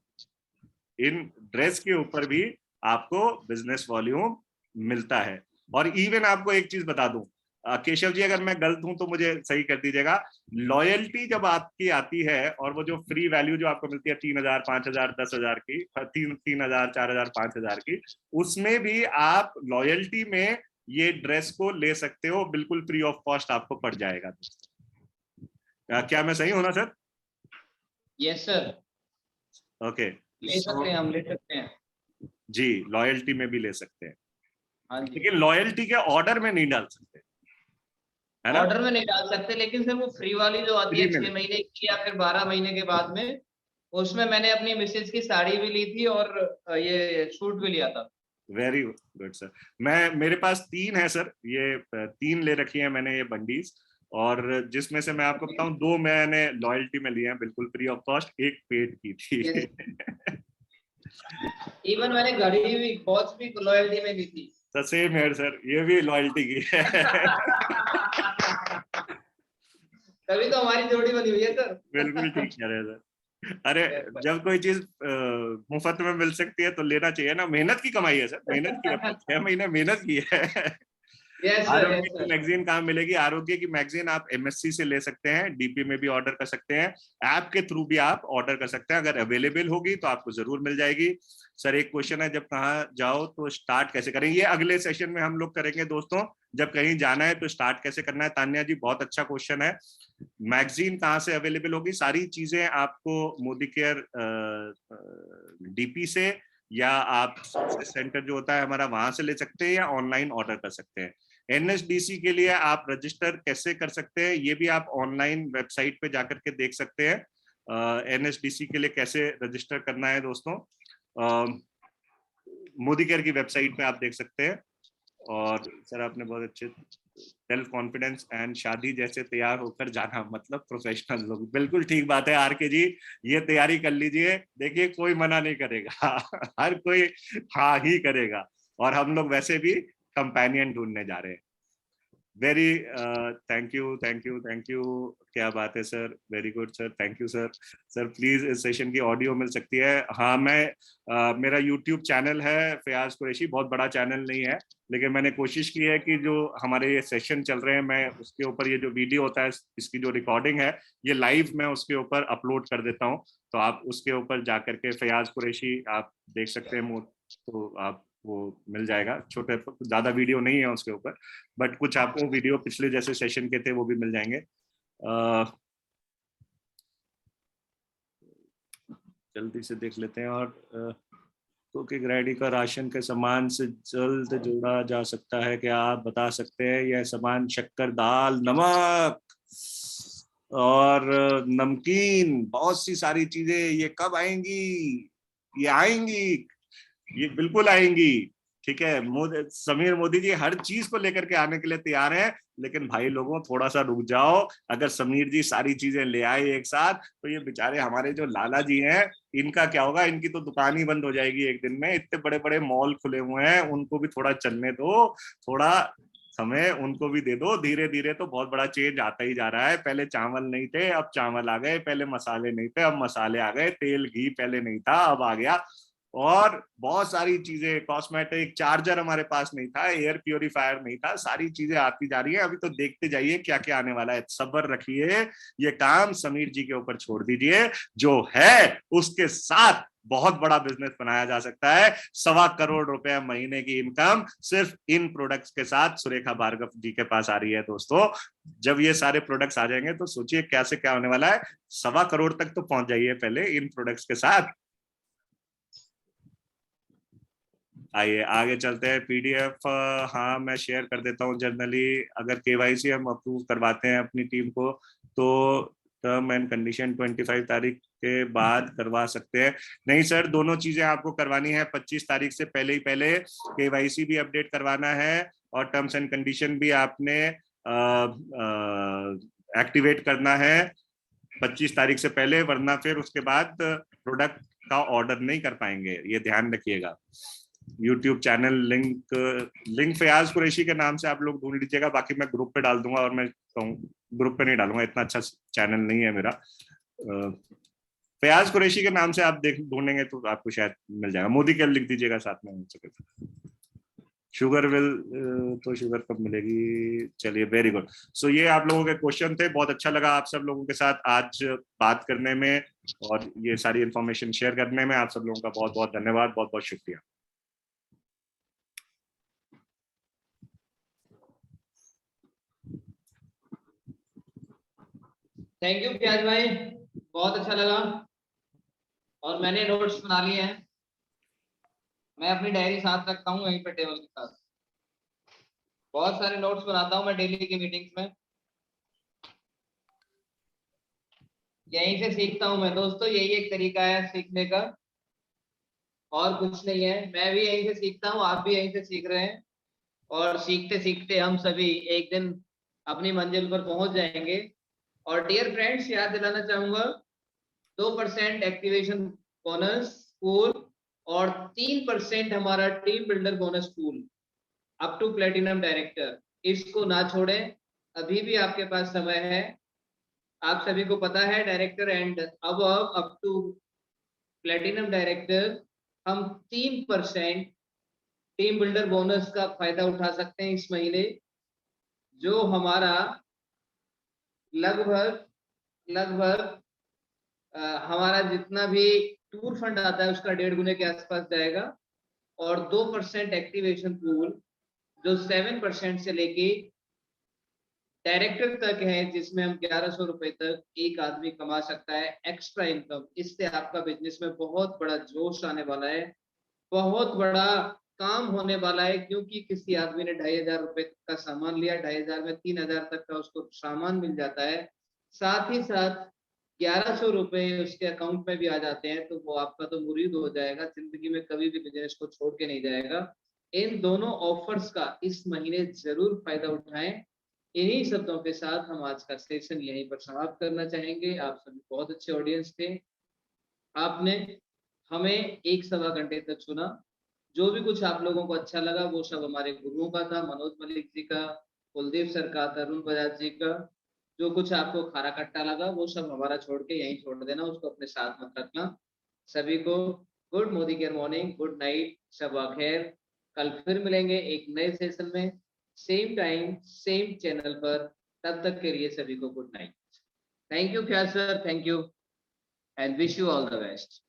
इन ड्रेस के ऊपर भी आपको बिजनेस वॉल्यूम मिलता है। और इवन आपको एक चीज बता दूं केशव जी, अगर मैं गलत हूं तो मुझे सही कर दीजिएगा। लॉयल्टी जब आपकी आती है और वो जो फ्री वैल्यू जो आपको मिलती है 3000, 5000, 10,000 की, 3000, 4000, 5000 की, उसमें भी आप लॉयल्टी में ये ड्रेस को ले सकते हो, बिल्कुल फ्री ऑफ कॉस्ट आपको पड़ जाएगा। क्या मैं सही हूं ना सर?
Yes sir.
ओके,
ले सकते हैं, हम ले सकते हैं
जी, लॉयल्टी में भी ले सकते हैं।
हाँ जी।
लेकिन लॉयल्टी के ऑर्डर में नहीं डाल सकते, है ना?
ऑर्डर में नहीं डाल सकते, लेकिन सर वो फ्री वाली जो आती है 6 महीने की या फिर 12 महीने के बाद में, उसमें मैंने अपनी मिसेज की साड़ी भी ली थी और ये सूट भी लिया था।
Very good sir. मेरे पास 3 है सर, ये 3 ले रखी है मैंने ये बंडीज, और जिसमें से मैं आपको बताऊं 2 मैंने लॉयल्टी में लिए हैं बिल्कुल फ्री ऑफ कॉस्ट, एक पेड की थी।
इवन मैंने घड़ी भी, वॉच भी लॉयल्टी में ली थी।
सेम है सर, ये भी लॉयल्टी की है।
तभी तो हमारी जोड़ी बनी हुई है सर।
बिल्कुल ठीक कह रहे हैं सर। अरे जब कोई चीज मुफ्त में मिल सकती है तो लेना चाहिए ना, मेहनत की कमाई है सर, मेहनत की है, 6 महीने मेहनत की है। आरोग्य की मैगजीन कहाँ मिलेगी? आरोग्य की मैगजीन आप एमएससी से ले सकते हैं, डीपी में भी ऑर्डर कर सकते हैं, ऐप के थ्रू भी आप ऑर्डर कर सकते हैं। अगर अवेलेबल होगी तो आपको जरूर मिल जाएगी। सर एक क्वेश्चन है, जब कहाँ जाओ तो स्टार्ट कैसे करें? ये अगले सेशन में हम लोग करेंगे दोस्तों, जब कहीं जाना है तो स्टार्ट कैसे करना है। तान्या जी बहुत अच्छा क्वेश्चन है। मैगजीन कहाँ से अवेलेबल होगी? सारी चीजें आपको मोदी केयर डीपी से या आप सक्सेस सेंटर जो होता है हमारा वहां से ले सकते हैं या ऑनलाइन ऑर्डर कर सकते हैं। एनएसडीसी के लिए आप रजिस्टर कैसे कर सकते हैं ये भी आप ऑनलाइन वेबसाइट पे जाकर के देख सकते हैं। एनएसडीसी के लिए कैसे रजिस्टर करना है दोस्तों, मोदी केयर की वेबसाइट पे आप देख सकते हैं। और सर आपने बहुत अच्छे, सेल्फ कॉन्फिडेंस एंड शादी जैसे तैयार होकर जाना मतलब प्रोफेशनल लोग, बिल्कुल ठीक बात है आर के जी, ये तैयारी कर लीजिए, देखिए कोई मना नहीं करेगा हर कोई हाँ ही करेगा, और हम लोग वैसे भी कंपेनियन ढूंढने जा रहे हैं। Very thank you thank you thank you, क्या बात है sir, very good sir, thank you sir. Sir please इस सेशन की ऑडियो मिल सकती है? हाँ मैं मेरा यूट्यूब चैनल है फयाज कुरैशी, बहुत बड़ा चैनल नहीं है, लेकिन मैंने कोशिश की है कि जो हमारे ये सेशन चल रहे हैं मैं उसके ऊपर ये जो वीडियो होता है इसकी जो रिकॉर्डिंग है ये लाइव मैं उसके ऊपर अपलोड कर देता हूँ, तो आप उसके ऊपर जाकर के फयाज कुरैशी आप देख सकते हैं, तो आप वो मिल जाएगा, छोटे ज्यादा वीडियो नहीं है उसके ऊपर, बट कुछ आपको वीडियो पिछले जैसे सेशन के थे वो भी मिल जाएंगे। जल्दी से देख लेते हैं। और कुकिंग रेडी का राशन के सामान से जल्द जोड़ा जा सकता है, क्या आप बता सकते हैं? यह सामान शक्कर, दाल, नमक और नमकीन, बहुत सी सारी चीजें, ये कब आएंगी? ये आएंगी, ये बिल्कुल आएंगी, ठीक है। समीर मोदी जी हर चीज को लेकर के आने के लिए तैयार हैं, लेकिन भाई लोगों थोड़ा सा रुक जाओ। अगर समीर जी सारी चीजें ले आए एक साथ तो ये बेचारे हमारे जो लाला जी हैं इनका क्या होगा, इनकी तो दुकान ही बंद हो जाएगी एक दिन में, इतने बड़े बड़े मॉल खुले हुए हैं, उनको भी थोड़ा चलने दो, थोड़ा समय उनको भी दे दो, धीरे धीरे तो बहुत बड़ा चेंज आता ही जा रहा है। पहले चावल नहीं थे अब चावल आ गए, पहले मसाले नहीं थे अब मसाले आ गए, तेल घी पहले नहीं था अब आ गया, और बहुत सारी चीजें, कॉस्मेटिक, चार्जर हमारे पास नहीं था, एयर प्योरीफायर नहीं था, सारी चीजें आती जा रही है। अभी तो देखते जाइए क्या क्या आने वाला है, सब्र रखिए, ये काम समीर जी के ऊपर छोड़ दीजिए, जो है उसके साथ बहुत बड़ा बिजनेस बनाया जा सकता है। 1.25 करोड़ रुपए महीने की इनकम सिर्फ इन प्रोडक्ट्स के साथ सुरेखा भार्गव जी के पास आ रही है दोस्तों। जब ये सारे प्रोडक्ट्स आ जाएंगे तो सोचिए कैसे क्या होने वाला है। 1.25 करोड़ तक तो पहुंच जाइए पहले इन प्रोडक्ट्स के साथ। आइए आगे चलते हैं। पीडीएफ हाँ मैं शेयर कर देता हूँ जनरली, अगर केवाईसी हम अप्रूव करवाते हैं अपनी टीम को तो टर्म एंड कंडीशन 25 तारीख के बाद करवा सकते हैं। नहीं सर, दोनों चीजें आपको करवानी है, 25 तारीख से पहले ही पहले केवाईसी भी अपडेट करवाना है और टर्म्स एंड कंडीशन भी आपने एक्टिवेट करना है 25 तारीख से पहले, वरना फिर उसके बाद प्रोडक्ट का ऑर्डर नहीं कर पाएंगे, ये ध्यान रखिएगा। YouTube channel link Fayaz Qureshi के नाम से आप लोग ढूंढ लीजिएगा, बाकी मैं ग्रुप पे डाल दूंगा, और मैं ग्रुप पे नहीं डालूंगा, इतना अच्छा चैनल नहीं है मेरा। फयाज कुरैशी के नाम से आप देख ढूंढेंगे तो आपको शायद मिल जाएगा, मोदी के लिख दीजिएगा साथ में हो सके तो। शुगर विल तो शुगर कब मिलेगी? चलिए वेरी गुड। सो ये आप लोगों के क्वेश्चन थे, बहुत अच्छा लगा आप सब लोगों के साथ आज बात करने में और ये सारी इंफॉर्मेशन शेयर करने में। आप सब लोगों का बहुत बहुत धन्यवाद, बहुत बहुत शुक्रिया।
थैंक यू प्याज भाई, बहुत अच्छा लगा और मैंने नोट्स बना लिए हैं। मैं अपनी डायरी साथ रखता हूँ वहीं पे टेबल के साथ, बहुत सारे नोट्स बनाता हूँ मैं डेली की मीटिंग्स में, यहीं से सीखता हूँ मैं दोस्तों, यही एक तरीका है सीखने का और कुछ नहीं है। मैं भी यहीं से सीखता हूँ, आप भी यहीं से सीख रहे हैं और सीखते सीखते हम सभी एक दिन अपनी मंजिल पर पहुंच जाएंगे। और डियर फ्रेंड्स, याद दिलाना चाहूंगा 2% एक्टिवेशन बोनस पूल और 3% हमारा team builder bonus pool up to platinum director, इसको ना छोड़ें, अभी भी आपके पास समय है। आप सभी को पता है डायरेक्टर एंड अब अप टू प्लेटिनम डायरेक्टर हम 3% टीम बिल्डर बोनस का फायदा उठा सकते हैं इस महीने, जो हमारा लगभग लगभग हमारा जितना भी टूर फंड आता है उसका 1.5 गुने के आसपास जाएगा। और 2% एक्टिवेशन पूल जो 7% से लेके डायरेक्टर तक है, जिसमें हम 1100 रुपए तक एक आदमी कमा सकता है एक्स्ट्रा इनकम। इससे आपका बिजनेस में बहुत बड़ा जोश आने वाला है। बहुत बड़ा काम होने वाला है, क्योंकि किसी आदमी ने 2,500 रुपए का सामान लिया, 2,500 में 3,000 तक का उसको सामान मिल जाता है, साथ ही साथ 1,100 रुपए उसके अकाउंट में भी आ जाते हैं, तो वो आपका तो मुरीद हो जाएगा, जिंदगी में कभी भी बिजनेस को छोड़ के नहीं जाएगा। इन दोनों ऑफर्स का इस महीने जरूर फायदा उठाएं। इन्हीं शब्दों के साथ हम आज का सेशन यहीं पर समाप्त करना चाहेंगे। आप सभी बहुत अच्छे ऑडियंस थे, आपने हमें 1-1.25 घंटे तक सुना। जो भी कुछ आप लोगों को अच्छा लगा वो सब हमारे गुरुओं का था, मनोज मलिक जी का, कुलदीप सर का, तरुण बजाज जी का। जो कुछ आपको खारा खट्टा लगा वो सब हमारा छोड़ के यहीं छोड़ देना, उसको अपने साथ मत रखना। सभी को good Modicare morning, good night, शबा खैर। कल फिर मिलेंगे एक नए सेशन में, सेम टाइम सेम चैनल पर। तब तक के लिए सभी को गुड नाइट। थैंक यू ख्याल sir, thank you and wish you all the best.